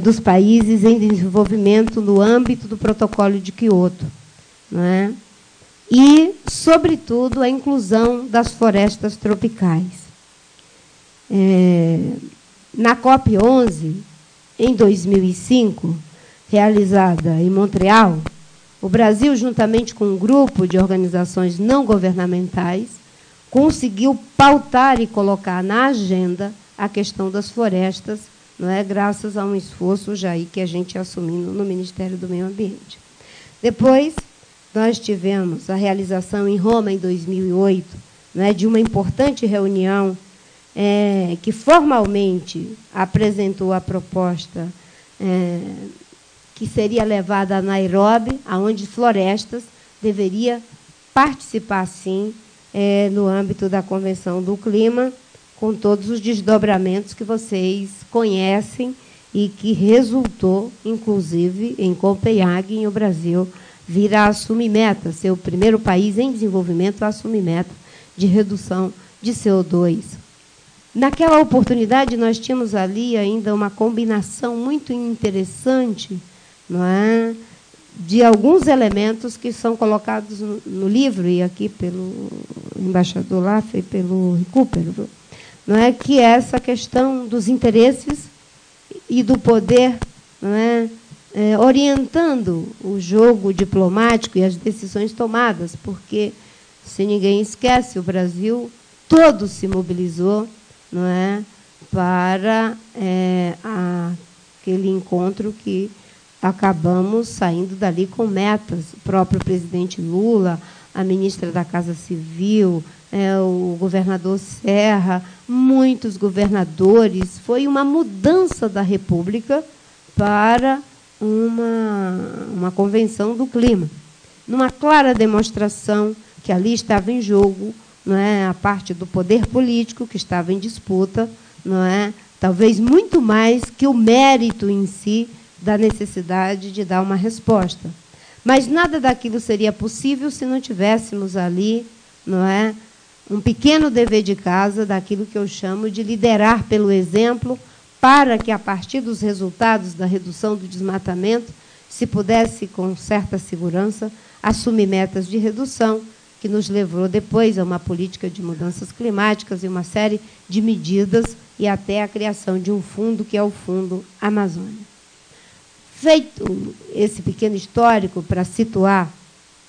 F: dos países em desenvolvimento no âmbito do Protocolo de Quioto, não é? E, sobretudo, a inclusão das florestas tropicais. Na COP11, em 2005, realizada em Montreal, o Brasil, juntamente com um grupo de organizações não governamentais, conseguiu pautar e colocar na agenda a questão das florestas, não é, graças a um esforço já aí que a gente assumindo no Ministério do Meio Ambiente. Depois, nós tivemos a realização em Roma, em 2008, não é, de uma importante reunião que formalmente apresentou a proposta que seria levada a Nairobi, aonde florestas deveria participar, sim, no âmbito da Convenção do Clima, com todos os desdobramentos que vocês conhecem e que resultou, inclusive, em Copenhague, em o Brasil vir a assumir meta, ser o primeiro país em desenvolvimento a assumir meta de redução de CO2. Naquela oportunidade, nós tínhamos ali ainda uma combinação muito interessante, não é, de alguns elementos que são colocados no livro, e aqui pelo embaixador Laffer e pelo Recupero, não é, que é essa questão dos interesses e do poder, não é, orientando o jogo diplomático e as decisões tomadas, porque, se ninguém esquece, o Brasil todo se mobilizou, não é, para aquele encontro que acabamos saindo dali com metas. O próprio presidente Lula, a ministra da Casa Civil, o governador Serra, muitos governadores. Foi uma mudança da República para uma convenção do clima, numa clara demonstração que ali estava em jogo, não é, a parte do poder político que estava em disputa, não é, talvez muito mais que o mérito em si da necessidade de dar uma resposta. Mas nada daquilo seria possível se não tivéssemos ali, não é, um pequeno dever de casa daquilo que eu chamo de liderar pelo exemplo, para que, a partir dos resultados da redução do desmatamento, se pudesse, com certa segurança, assumir metas de redução, que nos levou depois a uma política de mudanças climáticas e uma série de medidas, e até a criação de um fundo, que é o Fundo Amazônia. Feito esse pequeno histórico para situar,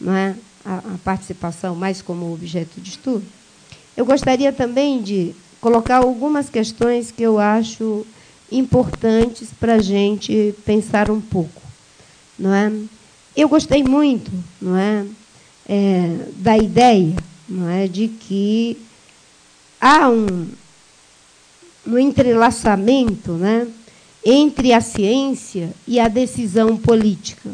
F: não é, a participação mais como objeto de estudo, eu gostaria também de colocar algumas questões que eu acho importantes para a gente pensar um pouco, não é? Eu gostei muito, não é, da ideia, não é, de que há um entrelaçamento, né, entre a ciência e a decisão política.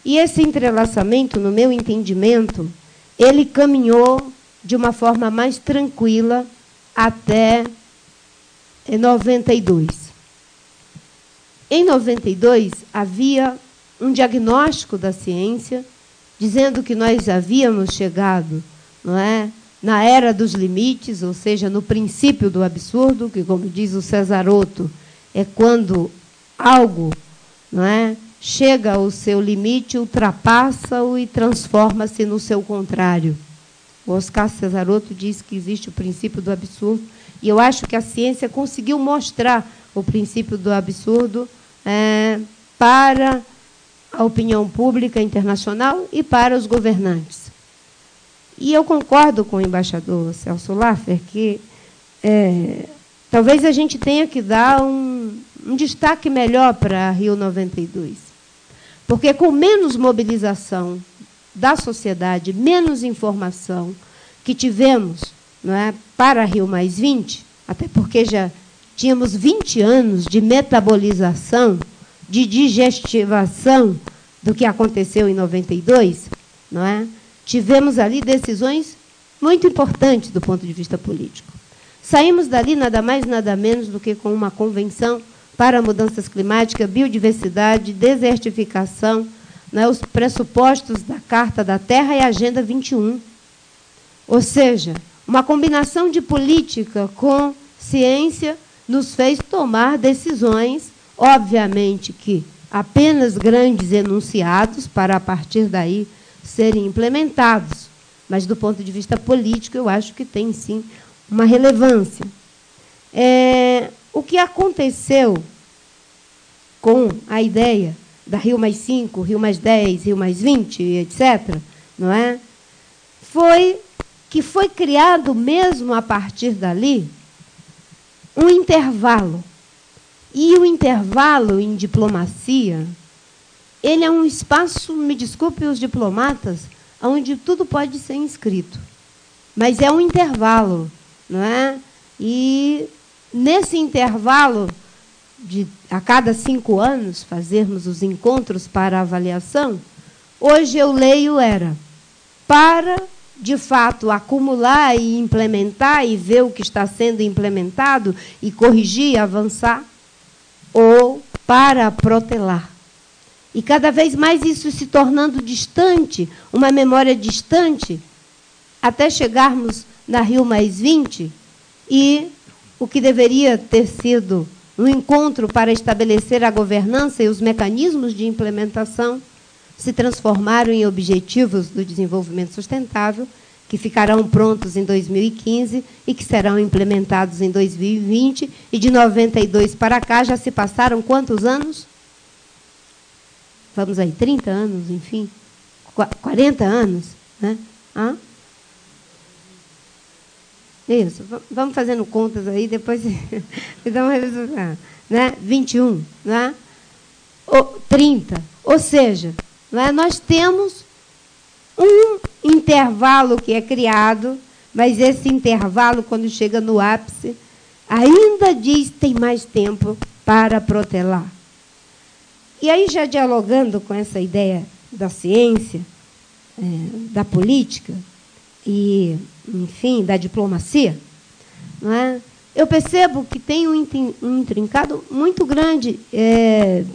F: E esse entrelaçamento, no meu entendimento, ele caminhou de uma forma mais tranquila até 92. Em 92, havia um diagnóstico da ciência dizendo que nós havíamos chegado, não é, na era dos limites, ou seja, no princípio do absurdo, que, como diz o Cesarotto, é quando algo, não é, chega ao seu limite, ultrapassa-o e transforma-se no seu contrário. O Oscar Cesarotto diz que existe o princípio do absurdo, e eu acho que a ciência conseguiu mostrar o princípio do absurdo para a opinião pública internacional e para os governantes. E eu concordo com o embaixador Celso Laffer que talvez a gente tenha que dar um destaque melhor para Rio 92, porque com menos mobilização da sociedade, menos informação que tivemos, não é, para Rio+20, até porque já tínhamos 20 anos de metabolização, de digestivação do que aconteceu em 92, não é? Tivemos ali decisões muito importantes do ponto de vista político. Saímos dali nada mais, nada menos do que com uma convenção para mudanças climáticas, biodiversidade, desertificação, né, os pressupostos da Carta da Terra e a Agenda 21. Ou seja, uma combinação de política com ciência nos fez tomar decisões, obviamente que apenas grandes enunciados para, a partir daí, serem implementados. Mas, do ponto de vista político, eu acho que tem, sim, uma relevância. O que aconteceu com a ideia da Rio+5, Rio+10, Rio+20, etc., não é? Foi criado mesmo a partir dali um intervalo. E o intervalo em diplomacia, ele é um espaço, me desculpe os diplomatas, onde tudo pode ser inscrito. Mas é um intervalo, não é? E nesse intervalo, a cada 5 anos, fazermos os encontros para avaliação, hoje eu leio para, de fato, acumular e implementar e ver o que está sendo implementado e corrigir e avançar, ou para protelar. E cada vez mais isso se tornando distante, uma memória distante, até chegarmos na Rio+20, e o que deveria ter sido um encontro para estabelecer a governança e os mecanismos de implementação se transformaram em objetivos do desenvolvimento sustentável, que ficarão prontos em 2015 e que serão implementados em 2020, e de 92 para cá já se passaram quantos anos? Vamos aí, 30 anos, enfim, 40 anos, né? Isso, vamos fazendo contas aí, depois dá uma resultado, né? 21, né? 30, ou seja, né? Nós temos um intervalo que é criado, mas esse intervalo, quando chega no ápice, ainda diz que tem mais tempo para protelar. E aí, já dialogando com essa ideia da ciência, da política e, enfim, da diplomacia, não é? Eu percebo que tem um intrincado muito grande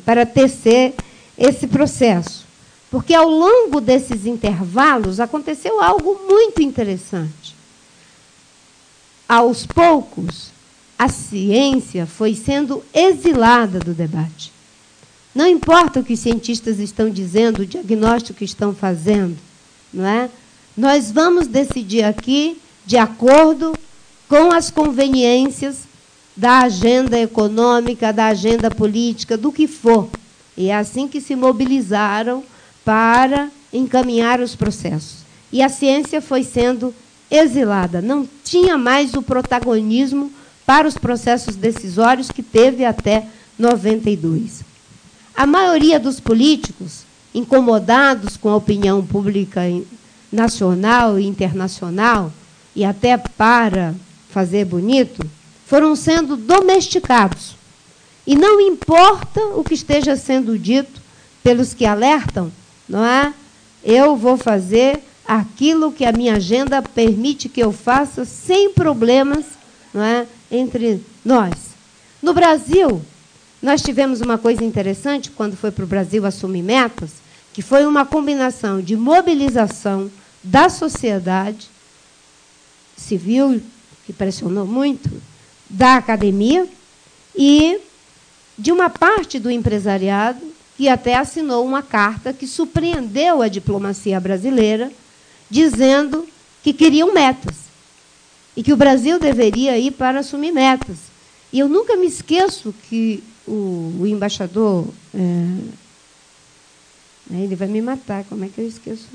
F: para tecer esse processo. Porque, ao longo desses intervalos, aconteceu algo muito interessante. Aos poucos, a ciência foi sendo exilada do debate. Não importa o que os cientistas estão dizendo, o diagnóstico que estão fazendo, não é? Nós vamos decidir aqui de acordo com as conveniências da agenda econômica, da agenda política, do que for. E é assim que se mobilizaram para encaminhar os processos. E a ciência foi sendo exilada, não tinha mais o protagonismo para os processos decisórios que teve até 92. A maioria dos políticos, incomodados com a opinião pública nacional e internacional, e até para fazer bonito, foram sendo domesticados. E não importa o que esteja sendo dito pelos que alertam, não é? Eu vou fazer aquilo que a minha agenda permite que eu faça sem problemas, não é? Entre nós. No Brasil, nós tivemos uma coisa interessante quando foi para o Brasil assumir metas, que foi uma combinação de mobilização da sociedade civil, que pressionou muito, da academia e de uma parte do empresariado, que até assinou uma carta que surpreendeu a diplomacia brasileira, dizendo que queriam metas e que o Brasil deveria ir para assumir metas. E eu nunca me esqueço que o embaixador... ele vai me matar, como é que eu esqueço?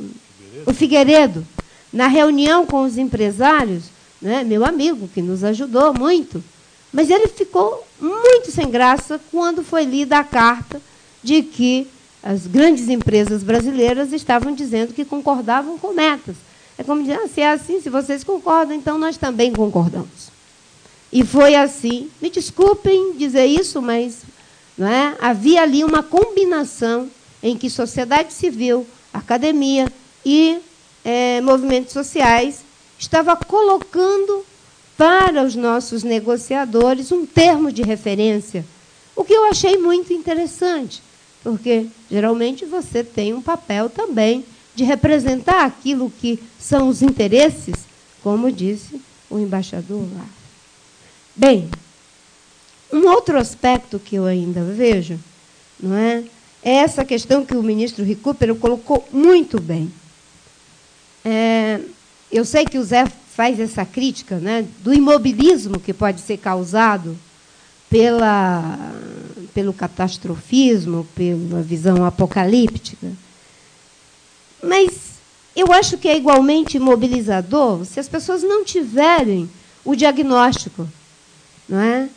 F: O Figueiredo, na reunião com os empresários, né, meu amigo, que nos ajudou muito, mas ele ficou muito sem graça quando foi lida a carta de que as grandes empresas brasileiras estavam dizendo que concordavam com metas. É como dizer, se é assim, se vocês concordam, então nós também concordamos. E foi assim. Me desculpem dizer isso, mas não é? Havia ali uma combinação em que sociedade civil, academia e movimentos sociais estava colocando para os nossos negociadores um termo de referência, o que eu achei muito interessante, porque, geralmente, você tem um papel também de representar aquilo que são os interesses, como disse o embaixador lá. Bem, um outro aspecto que eu ainda vejo, não é essa questão que o ministro Recupero colocou muito bem. Eu sei que o Zé faz essa crítica, né, do imobilismo que pode ser causado pelo catastrofismo, pela visão apocalíptica. Mas eu acho que é igualmente mobilizador se as pessoas não tiverem o diagnóstico, não é?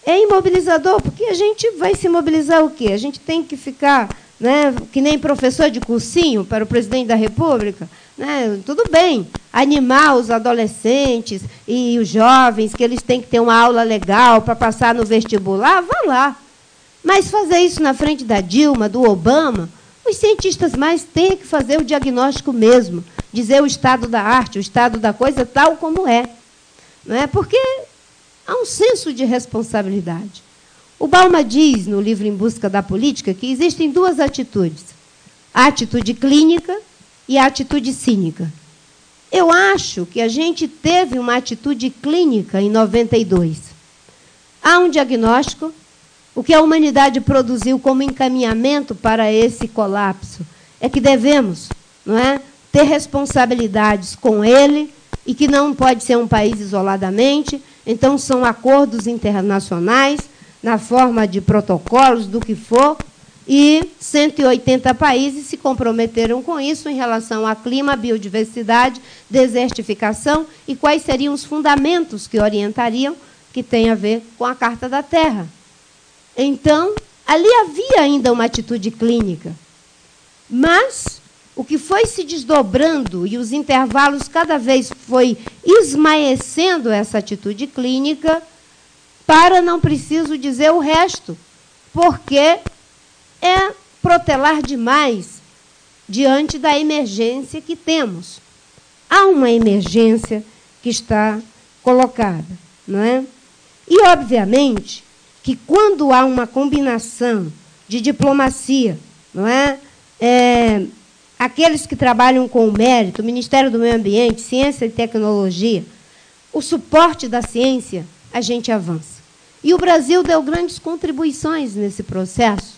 F: É imobilizador, porque a gente vai se mobilizar o quê? A gente tem que ficar, né, que nem professor de cursinho para o presidente da República, né? Tudo bem, animar os adolescentes e os jovens, que eles têm que ter uma aula legal para passar no vestibular, vá lá. Mas fazer isso na frente da Dilma, do Obama, os cientistas mais têm que fazer o diagnóstico mesmo, dizer o estado da arte, o estado da coisa tal como é. Não é? Porque há um senso de responsabilidade. O Balma diz, no livro Em Busca da Política, que existem duas atitudes, a atitude clínica e a atitude cínica. Eu acho que a gente teve uma atitude clínica em 92. Há um diagnóstico, o que a humanidade produziu como encaminhamento para esse colapso é que devemos, não é, ter responsabilidades com ele e que não pode ser um país isoladamente. Então, são acordos internacionais, na forma de protocolos, do que for, e 180 países se comprometeram com isso em relação a clima, biodiversidade, desertificação e quais seriam os fundamentos que orientariam, que tem a ver com a Carta da Terra. Então, ali havia ainda uma atitude clínica. Mas o que foi se desdobrando e os intervalos cada vez foi esmaecendo essa atitude clínica, para não preciso dizer o resto, porque é protelar demais diante da emergência que temos. Há uma emergência que está colocada, não é? E, obviamente, que quando há uma combinação de diplomacia, não é? Aqueles que trabalham com o mérito, o Ministério do Meio Ambiente, Ciência e Tecnologia, o suporte da ciência, a gente avança. E o Brasil deu grandes contribuições nesse processo.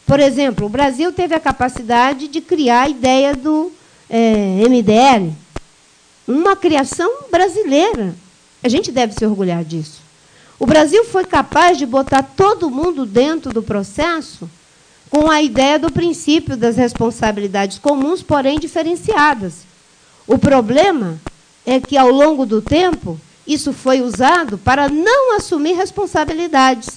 F: Por exemplo, o Brasil teve a capacidade de criar a ideia do MDL, uma criação brasileira. A gente deve se orgulhar disso. O Brasil foi capaz de botar todo mundo dentro do processo com a ideia do princípio das responsabilidades comuns, porém diferenciadas. O problema é que, ao longo do tempo, isso foi usado para não assumir responsabilidades.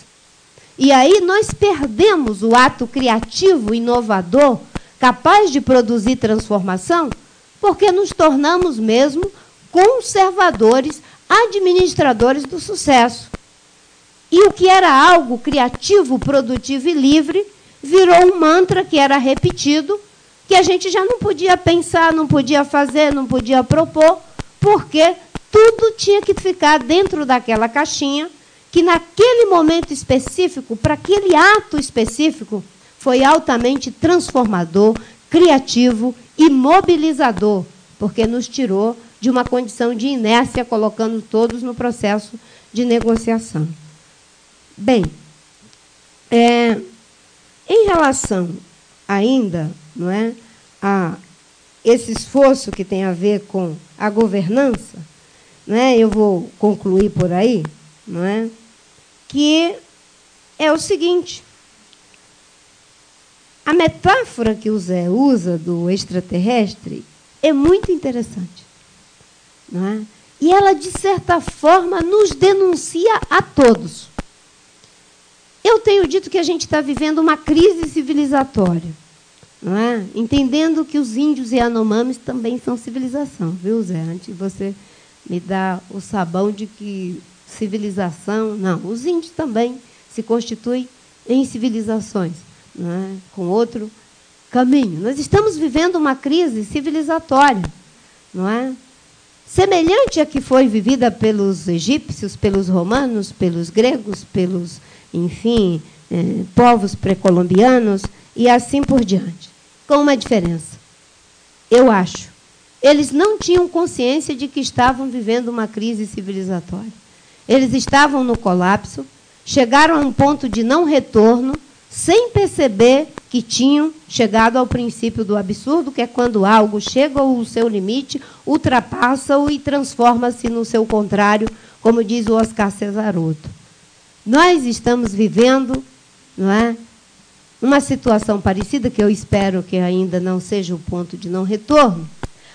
F: E aí nós perdemos o ato criativo, inovador, capaz de produzir transformação, porque nos tornamos mesmo conservadores, administradores do sucesso. E o que era algo criativo, produtivo e livre, virou um mantra que era repetido, que a gente já não podia pensar, não podia fazer, não podia propor, porque tudo tinha que ficar dentro daquela caixinha, que naquele momento específico, para aquele ato específico, foi altamente transformador, criativo e mobilizador, porque nos tirou de uma condição de inércia, colocando todos no processo de negociação. Bem, em relação ainda, não é, a esse esforço que tem a ver com a governança, não é, eu vou concluir por aí, não é, que é o seguinte: a metáfora que o Zé usa do extraterrestre é muito interessante, não é? E ela, de certa forma, nos denuncia a todos. Eu tenho dito que a gente está vivendo uma crise civilizatória, não é? Entendendo que os índios e Yanomamis também são civilização, viu, Zé? Antes de você me dar o sabão de que civilização... Não, os índios também se constituem em civilizações, não é? Com outro caminho. Nós estamos vivendo uma crise civilizatória, não é? Semelhante à que foi vivida pelos egípcios, pelos romanos, pelos gregos, pelos, enfim, povos pré-colombianos e assim por diante. Com uma diferença. Eu acho. Eles não tinham consciência de que estavam vivendo uma crise civilizatória. Eles estavam no colapso, chegaram a um ponto de não retorno, sem perceber que tinham chegado ao princípio do absurdo, que é quando algo chega ao seu limite, ultrapassa-o e transforma-se no seu contrário, como diz o Oscar Cesaroto. Nós estamos vivendo não é? Uma situação parecida, que eu espero que ainda não seja o ponto de não retorno,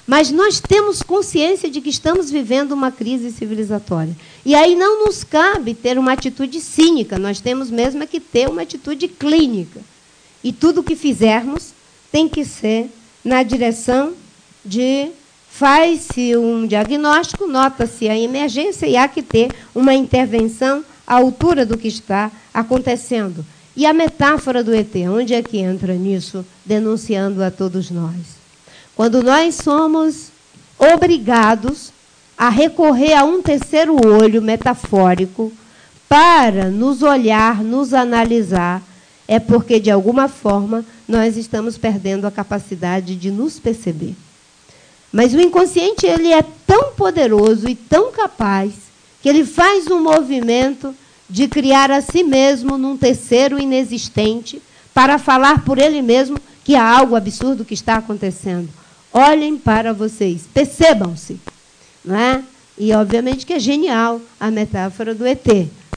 F: mas nós temos consciência de que estamos vivendo uma crise civilizatória. E aí não nos cabe ter uma atitude cínica, nós temos mesmo que ter uma atitude clínica. E tudo o que fizermos tem que ser na direção de faz-se um diagnóstico, nota-se a emergência e há que ter uma intervenção à altura do que está acontecendo. E a metáfora do ET, onde é que entra nisso, denunciando a todos nós? Quando nós somos obrigados a recorrer a um terceiro olho metafórico para nos olhar, nos analisar, é porque, de alguma forma, nós estamos perdendo a capacidade de nos perceber. Mas o inconsciente ele é tão poderoso e tão capaz que ele faz um movimento de criar a si mesmo num terceiro inexistente para falar por ele mesmo que há algo absurdo que está acontecendo. Olhem para vocês, percebam-se. Não é? E, obviamente, que é genial a metáfora do ET,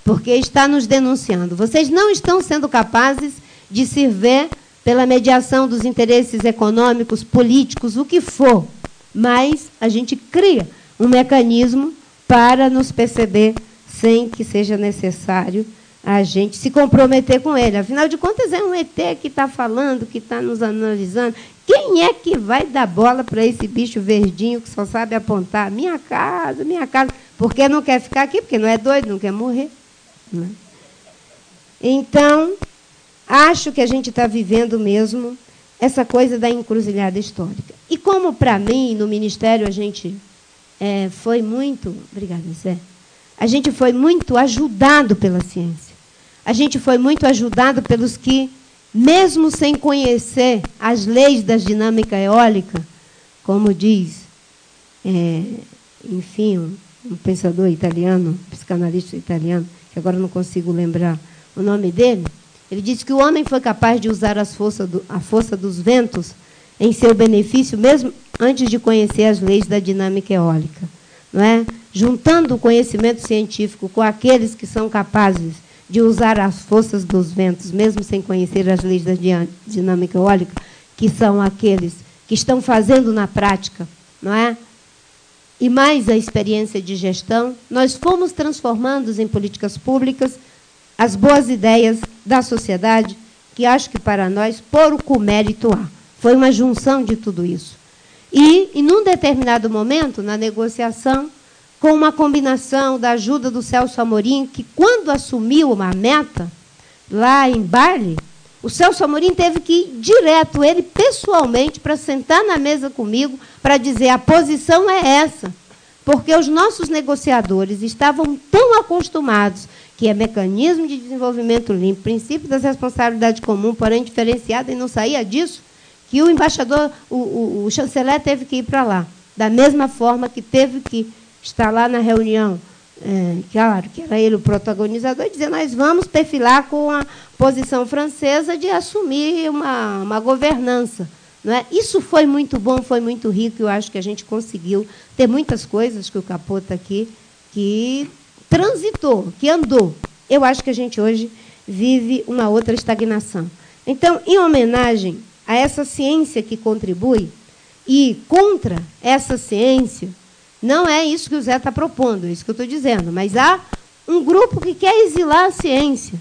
F: porque está nos denunciando. Vocês não estão sendo capazes de se ver pela mediação dos interesses econômicos, políticos, o que for, mas a gente cria um mecanismo para nos perceber sem que seja necessário a gente se comprometer com ele. Afinal de contas, é um ET que está falando, que está nos analisando. Quem é que vai dar bola para esse bicho verdinho que só sabe apontar? Minha casa, porque não quer ficar aqui, porque não é doido, não quer morrer. Não é? Então, acho que a gente está vivendo mesmo essa coisa da encruzilhada histórica. E como, para mim, no Ministério, a gente foi muito... Obrigada, Zé. A gente foi muito ajudado pela ciência. A gente foi muito ajudado pelos que, mesmo sem conhecer as leis da dinâmica eólica, como diz, enfim, um pensador italiano, um psicanalista italiano, que agora não consigo lembrar o nome dele, ele disse que o homem foi capaz de usar a força dos ventos em seu benefício, mesmo antes de conhecer as leis da dinâmica eólica. Não é? Juntando o conhecimento científico com aqueles que são capazes de usar as forças dos ventos, mesmo sem conhecer as leis da dinâmica eólica, que são aqueles que estão fazendo na prática, não é? E mais a experiência de gestão, nós fomos transformando em políticas públicas as boas ideias da sociedade, que acho que para nós, pouco mérito há. Foi uma junção de tudo isso. E, num determinado momento, na negociação, com uma combinação da ajuda do Celso Amorim, que, quando assumiu uma meta, lá em Bali, o Celso Amorim teve que ir direto, ele pessoalmente, para sentar na mesa comigo, para dizer, a posição é essa. Porque os nossos negociadores estavam tão acostumados que é mecanismo de desenvolvimento limpo, princípio das responsabilidades comuns, porém diferenciada, e não saía disso, que o embaixador, o chanceler teve que ir para lá. Da mesma forma que teve que estar lá na reunião, claro, que era ele o protagonizador, e dizer, nós vamos perfilar com a posição francesa de assumir uma governança. Não é? Isso foi muito bom, foi muito rico, eu acho que a gente conseguiu ter muitas coisas que o Capô está aqui, que transitou, que andou. Eu acho que a gente hoje vive uma outra estagnação. Então, em homenagem a essa ciência que contribui, e contra essa ciência, não é isso que o Zé está propondo, é isso que eu estou dizendo, mas há um grupo que quer exilar a ciência.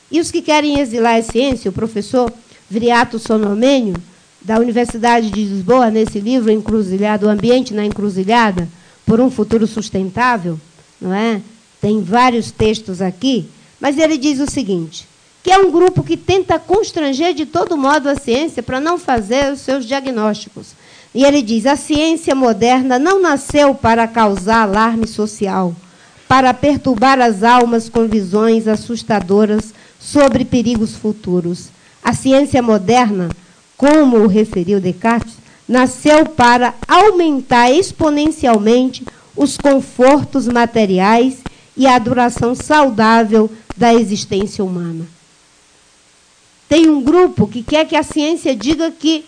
F: E os que querem exilar a ciência, o professor Viriato Sonomênio, da Universidade de Lisboa, nesse livro, Encruzilhada, o Ambiente na Encruzilhada, por um Futuro Sustentável, não é? Tem vários textos aqui, mas ele diz o seguinte, que é um grupo que tenta constranger de todo modo a ciência para não fazer os seus diagnósticos. E ele diz, a ciência moderna não nasceu para causar alarme social, para perturbar as almas com visões assustadoras sobre perigos futuros. A ciência moderna, como o referiu Descartes, nasceu para aumentar exponencialmente os confortos materiais e a duração saudável da existência humana. Tem um grupo que quer que a ciência diga que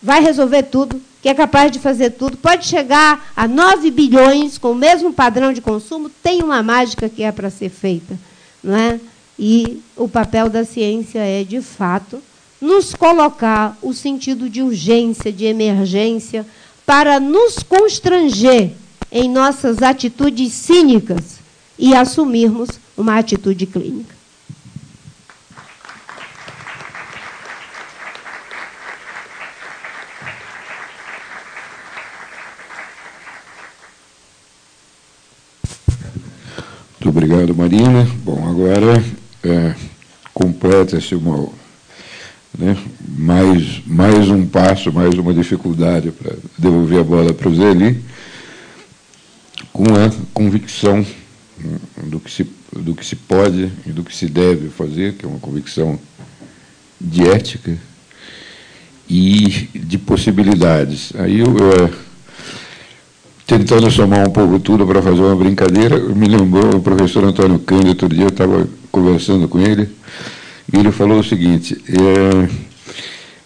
F: vai resolver tudo, que é capaz de fazer tudo, pode chegar a 9 bilhões com o mesmo padrão de consumo, tem uma mágica que é para ser feita. Não é? E o papel da ciência é, de fato, nos colocar o sentido de urgência, de emergência, para nos constranger em nossas atitudes cínicas e assumirmos uma atitude clínica.
B: Muito obrigado, Marina. Bom, agora completa-se mais um passo, mais uma dificuldade para devolver a bola para o Zeli, com a convicção do que se pode e do que se deve fazer, que é uma convicção de ética e de possibilidades. Aí tentando somar um pouco tudo para fazer uma brincadeira, me lembrou o professor Antônio Cândido. Outro dia eu estava conversando com ele, e ele falou o seguinte: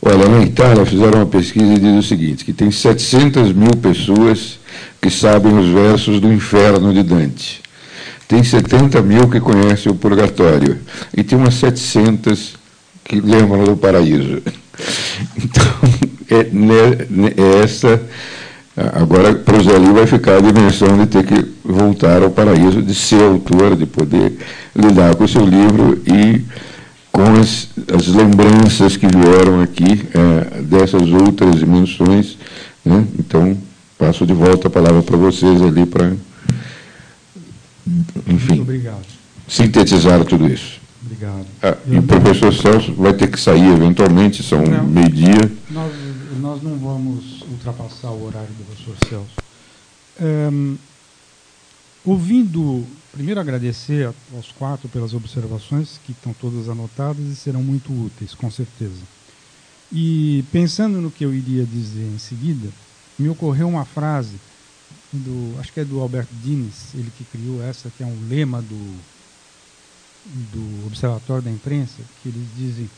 B: olha, na Itália fizeram uma pesquisa e diz o seguinte, que tem 700 mil pessoas que sabem os versos do Inferno de Dante. Tem 70 mil que conhecem o Purgatório. E tem umas 700 que lembram do Paraíso. Então, essa... Agora, para o Zeli vai ficar a dimensão de ter que voltar ao paraíso, de ser autor, de poder lidar com o seu livro e com as lembranças que vieram aqui dessas outras dimensões, né? Então, passo de volta a palavra para vocês ali para, enfim, sintetizar tudo isso.
C: Obrigado.
B: E o professor Celso vai ter que sair eventualmente, são meio-dia.
C: Nós não vamos ultrapassar o horário do professor Celso. Ouvindo, primeiro agradecer aos quatro pelas observações, que estão todas anotadas e serão muito úteis, com certeza. E pensando no que eu iria dizer em seguida, me ocorreu uma frase, acho que é do Albert Dines, ele que criou essa, que é um lema do Observatório da Imprensa, que eles dizem: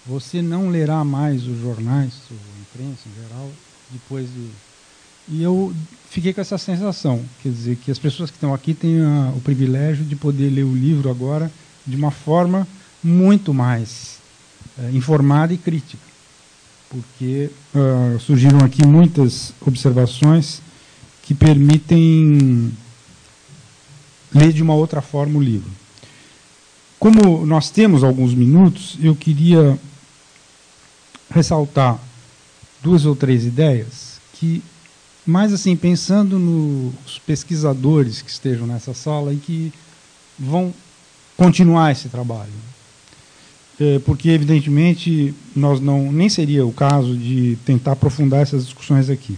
C: você não lerá mais os jornais, ou a imprensa em geral, depois de... E eu fiquei com essa sensação, quer dizer, que as pessoas que estão aqui têm o privilégio de poder ler o livro agora de uma forma muito mais informada e crítica, porque surgiram aqui muitas observações que permitem ler de uma outra forma o livro. Como nós temos alguns minutos, eu queria ressaltar 2 ou 3 ideias que, mais assim, pensando nos pesquisadores que estejam nessa sala e que vão continuar esse trabalho. Porque, evidentemente, nem seria o caso de tentar aprofundar essas discussões aqui.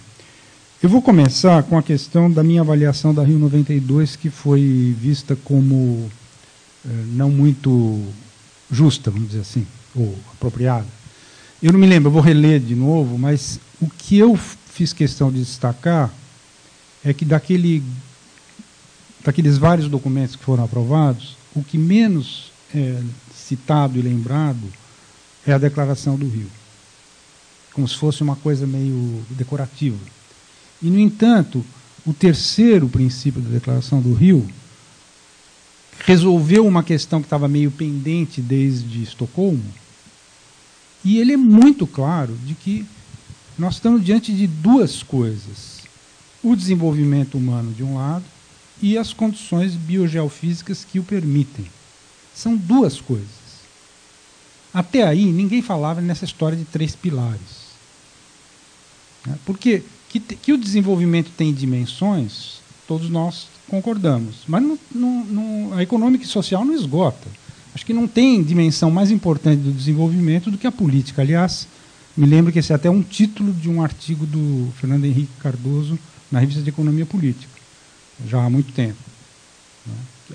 C: Eu vou começar com a questão da minha avaliação da Rio 92, que foi vista como não muito justa, vamos dizer assim, ou apropriada. Eu não me lembro, eu vou reler de novo, mas o que eu fiz questão de destacar é que daqueles vários documentos que foram aprovados, o que menos é citado e lembrado é a Declaração do Rio, como se fosse uma coisa meio decorativa. E, no entanto, o terceiro princípio da Declaração do Rio resolveu uma questão que estava meio pendente desde Estocolmo, e ele é muito claro de que nós estamos diante de 2 coisas: o desenvolvimento humano, de um lado, e as condições biogeofísicas que o permitem. São 2 coisas. Até aí, ninguém falava nessa história de 3 pilares. Porque que o desenvolvimento tem dimensões, todos nós concordamos, mas a econômica e social não esgota. Acho que não tem dimensão mais importante do desenvolvimento do que a política. Aliás, me lembro que esse é até um título de um artigo do Fernando Henrique Cardoso na Revista de Economia Política, já há muito tempo.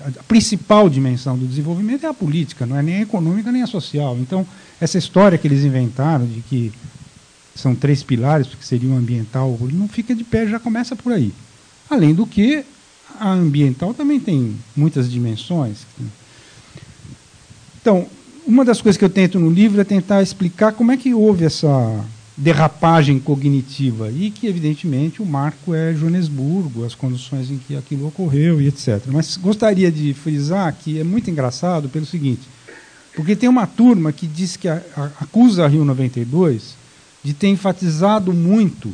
C: A principal dimensão do desenvolvimento é a política, não é nem a econômica nem a social. Então, essa história que eles inventaram de que são 3 pilares, porque seria um ambiental, não fica de pé, já começa por aí. Além do que, a ambiental também tem muitas dimensões. Então, uma das coisas que eu tento no livro é tentar explicar como é que houve essa derrapagem cognitiva, e que, evidentemente, o marco é Joanesburgo, as condições em que aquilo ocorreu e etc. Mas gostaria de frisar que é muito engraçado pelo seguinte: Porque tem uma turma que diz que acusa a Rio 92 de ter enfatizado muito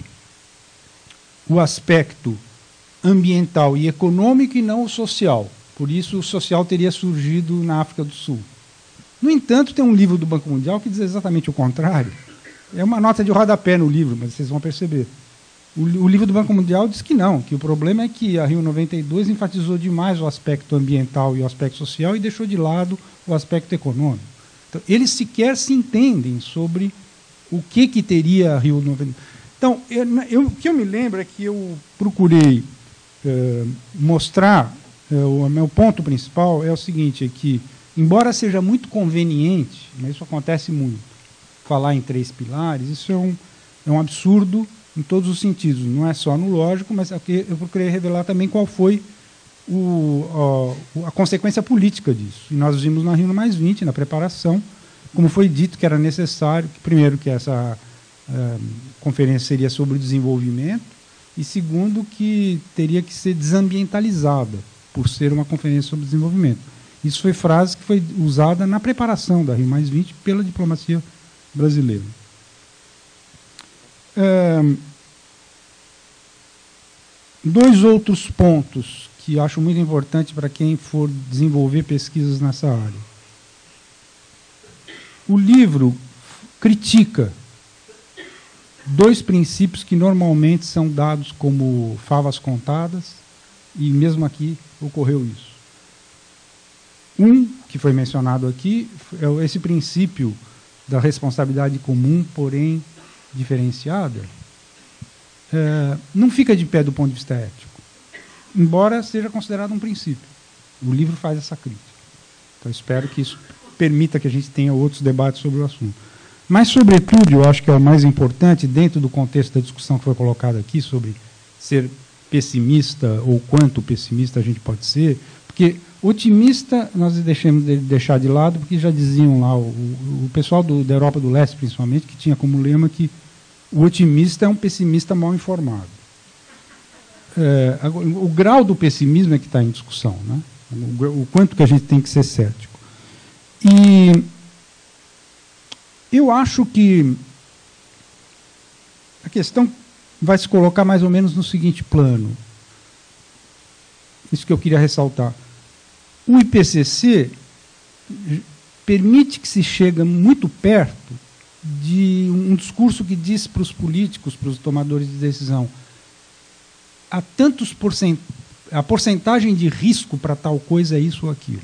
C: o aspecto ambiental e econômico e não o social. Por isso, o social teria surgido na África do Sul. No entanto, tem um livro do Banco Mundial que diz exatamente o contrário. É uma nota de rodapé no livro, mas vocês vão perceber. O livro do Banco Mundial diz que não, que o problema é que a Rio 92 enfatizou demais o aspecto ambiental e o aspecto social e deixou de lado o aspecto econômico. Então, eles sequer se entendem sobre o que teria a Rio 92. Então, o que eu me lembro é que eu procurei mostrar, o meu ponto principal é o seguinte, é que, embora seja muito conveniente, mas isso acontece muito, falar em 3 pilares, isso é um absurdo em todos os sentidos, não é só no lógico, mas aqui eu procurei revelar também qual foi a consequência política disso. E nós vimos na Rio +20, na preparação, como foi dito que era necessário, primeiro, que essa conferência seria sobre o desenvolvimento, e segundo, que teria que ser desambientalizada, por ser uma conferência sobre desenvolvimento. Isso foi frase que foi usada na preparação da Rio +20 pela diplomacia brasileira. Dois outros pontos que acho muito importante para quem for desenvolver pesquisas nessa área. O livro critica 2 princípios que normalmente são dados como favas contadas, e mesmo aqui ocorreu isso. Um, que foi mencionado aqui, é esse princípio da responsabilidade comum, porém diferenciada, não fica de pé do ponto de vista ético, embora seja considerado um princípio. O livro faz essa crítica. Então, espero que isso permita que a gente tenha outros debates sobre o assunto. Mas, sobretudo, eu acho que é o mais importante, dentro do contexto da discussão que foi colocada aqui, sobre ser pessimista ou quanto pessimista a gente pode ser, porque otimista nós deixamos de deixar de lado, porque já diziam lá, o pessoal da Europa do Leste, principalmente, que tinha como lema que o otimista é um pessimista mal informado. O grau do pessimismo é que está em discussão, né? O quanto que a gente tem que ser cético. E eu acho que a questão vai se colocar mais ou menos no seguinte plano. Isso que eu queria ressaltar. O IPCC permite que se chegue muito perto de um discurso que diz para os políticos, para os tomadores de decisão, a porcentagem de risco para tal coisa é isso ou aquilo.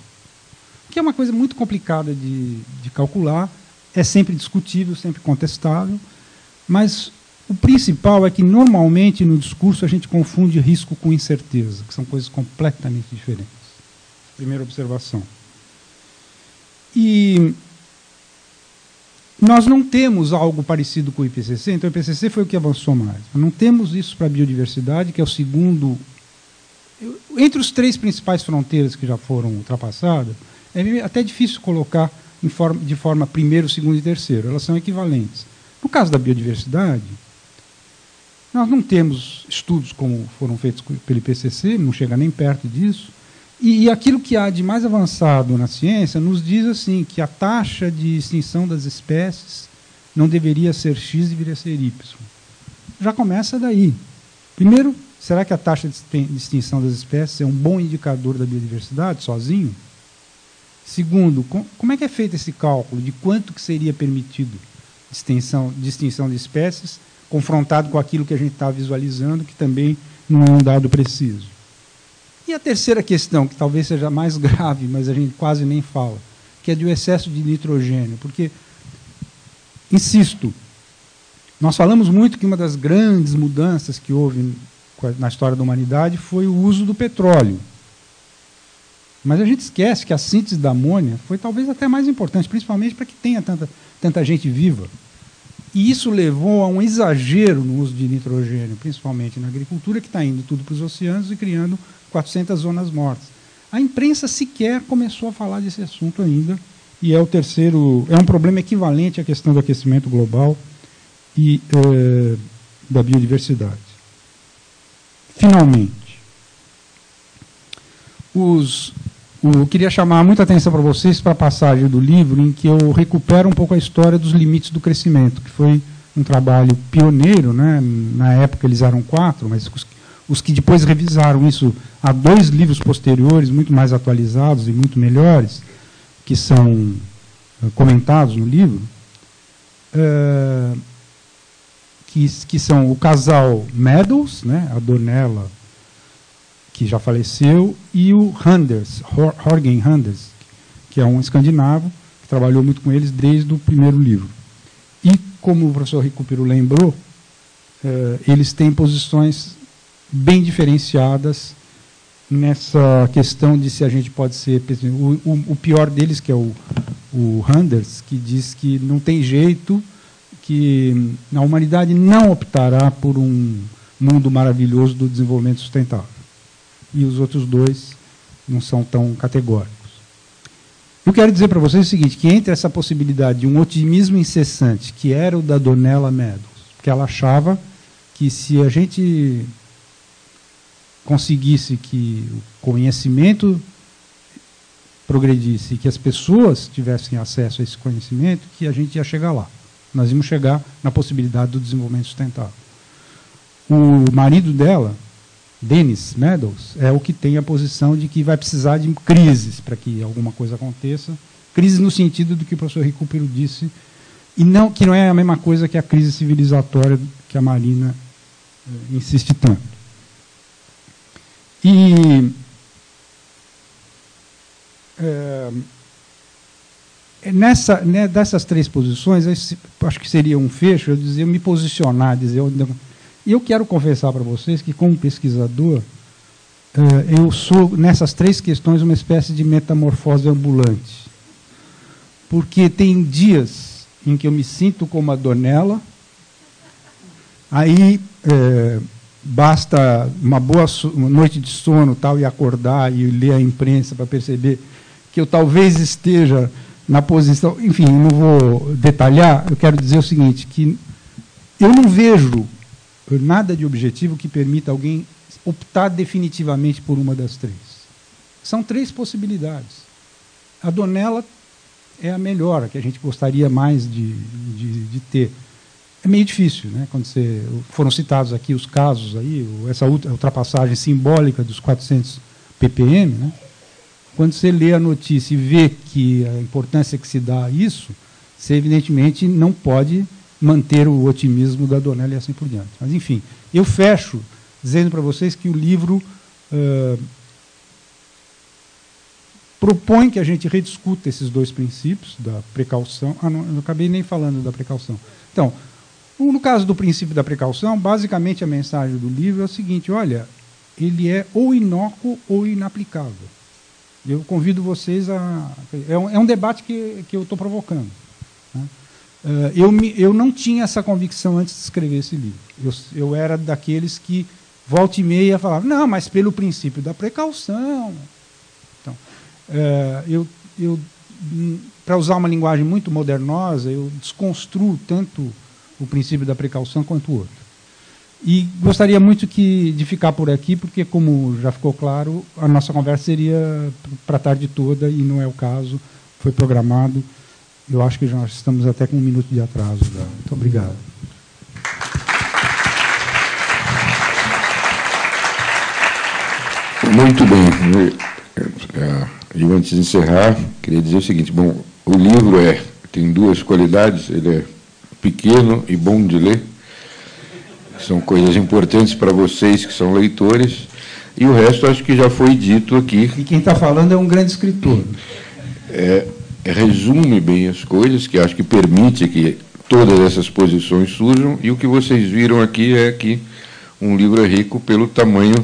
C: Que é uma coisa muito complicada de calcular, é sempre discutível, sempre contestável, mas o principal é que, normalmente, no discurso, a gente confunde risco com incerteza, que são coisas completamente diferentes. Primeira observação. E nós não temos algo parecido com o IPCC, então o IPCC foi o que avançou mais. Não temos isso para a biodiversidade, que é o segundo... Entre os 3 principais fronteiras que já foram ultrapassadas, é até difícil colocar de forma primeiro, segundo e terceiro. Elas são equivalentes. No caso da biodiversidade, nós não temos estudos como foram feitos pelo IPCC, não chega nem perto disso, e aquilo que há de mais avançado na ciência nos diz assim, que a taxa de extinção das espécies não deveria ser X, deveria ser Y. Já começa daí. Primeiro, será que a taxa de extinção das espécies é um bom indicador da biodiversidade, sozinho? Segundo, como é que é feito esse cálculo de quanto que seria permitido de extinção de espécies, confrontado com aquilo que a gente está visualizando, que também não é um dado preciso? E a terceira questão, que talvez seja mais grave, mas a gente quase nem fala, que é do excesso de nitrogênio. Porque, insisto, nós falamos muito que uma das grandes mudanças que houve na história da humanidade foi o uso do petróleo. Mas a gente esquece que a síntese da amônia foi talvez até mais importante, principalmente para que tenha tanta gente viva. E isso levou a um exagero no uso de nitrogênio, principalmente na agricultura, que está indo tudo para os oceanos e criando 400 zonas mortas. A imprensa sequer começou a falar desse assunto ainda, e é um problema equivalente à questão do aquecimento global e da biodiversidade. Finalmente, Eu queria chamar muita atenção para vocês para a passagem do livro em que eu recupero um pouco a história dos limites do crescimento, que foi um trabalho pioneiro, né? Na época eles eram 4, mas os que depois revisaram isso, há 2 livros posteriores, muito mais atualizados e muito melhores, que são comentados no livro, que são o casal Meadows, né? A Donella, que já faleceu, e o Anders, Horgen Anders, que é um escandinavo, que trabalhou muito com eles desde o primeiro livro. E, como o professor Recupero lembrou, eles têm posições bem diferenciadas nessa questão de se a gente pode ser... O pior deles, que é o Anders, que diz que não tem jeito, que a humanidade não optará por um mundo maravilhoso do desenvolvimento sustentável. E os outros 2 não são tão categóricos. Eu quero dizer para vocês o seguinte, que entre essa possibilidade de um otimismo incessante, que era o da Donella Meadows, porque ela achava que se a gente conseguisse que o conhecimento progredisse e que as pessoas tivessem acesso a esse conhecimento, que a gente ia chegar lá. Nós íamos chegar na possibilidade do desenvolvimento sustentável. O marido dela, Dennis Meadows, é o que tem a posição de que vai precisar de crises para que alguma coisa aconteça. Crises no sentido do que o professor Recupero disse, e não, que não é a mesma coisa que a crise civilizatória que a Marina insiste tanto. E dessas 3 posições, acho que seria um fecho, eu me posicionar, dizer... E eu quero confessar para vocês que, como pesquisador, eu sou, nessas 3 questões, uma espécie de metamorfose ambulante. Porque tem dias em que eu me sinto como a Donella, aí basta uma boa noite de sono tal, e acordar e ler a imprensa para perceber que eu talvez esteja na posição... Enfim, não vou detalhar, eu quero dizer o seguinte, que eu não vejo nada de objetivo que permita alguém optar definitivamente por uma das 3. São 3 possibilidades. A Donella é a melhor, a que a gente gostaria mais de ter. É meio difícil, né? Quando foram citados aqui os casos, aí, essa ultrapassagem simbólica dos 400 ppm, né? Quando você lê a notícia e vê que a importância que se dá a isso, você evidentemente não pode manter o otimismo da Donella e assim por diante. Mas, enfim, eu fecho dizendo para vocês que o livro propõe que a gente rediscuta esses 2 princípios da precaução. Não acabei nem falando da precaução. Então, no caso do princípio da precaução, basicamente a mensagem do livro é o seguinte, olha, ele é ou inócuo ou inaplicável. Eu convido vocês a... É um debate que eu estou provocando, né? Eu não tinha essa convicção antes de escrever esse livro. Eu era daqueles que, volta e meia, falava, não, mas pelo princípio da precaução. Então, para usar uma linguagem muito modernosa, eu desconstruo tanto o princípio da precaução quanto o outro. E gostaria muito de ficar por aqui, porque, como já ficou claro, a nossa conversa seria para a tarde toda, e não é o caso, foi programado. Eu acho que nós estamos até com 1 minuto de atraso. Muito obrigado.
B: Muito bem. E antes de encerrar, queria dizer o seguinte, bom, o livro tem 2 qualidades, ele é pequeno e bom de ler, são coisas importantes para vocês que são leitores, e o resto acho que já foi dito aqui.
C: E quem está falando é um grande escritor.
B: Resume bem as coisas, que acho que permite que todas essas posições surjam, e o que vocês viram aqui é que um livro é rico pelo tamanho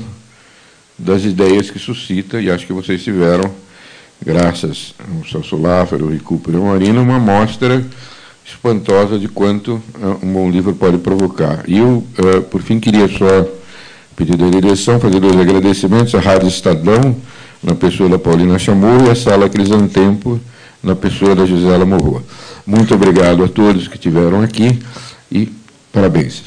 B: das ideias que suscita, e acho que vocês tiveram, graças ao Celso Laffer, ao Recupero e ao Marina, uma amostra espantosa de quanto um bom livro pode provocar. E eu, por fim, queria só pedir da direção, fazer 2 agradecimentos à Rádio Estadão, na pessoa da Paulina Chamorro, e à Sala Crisantempo, na pessoa da Gisela Morroa. Muito obrigado a todos que estiveram aqui e parabéns.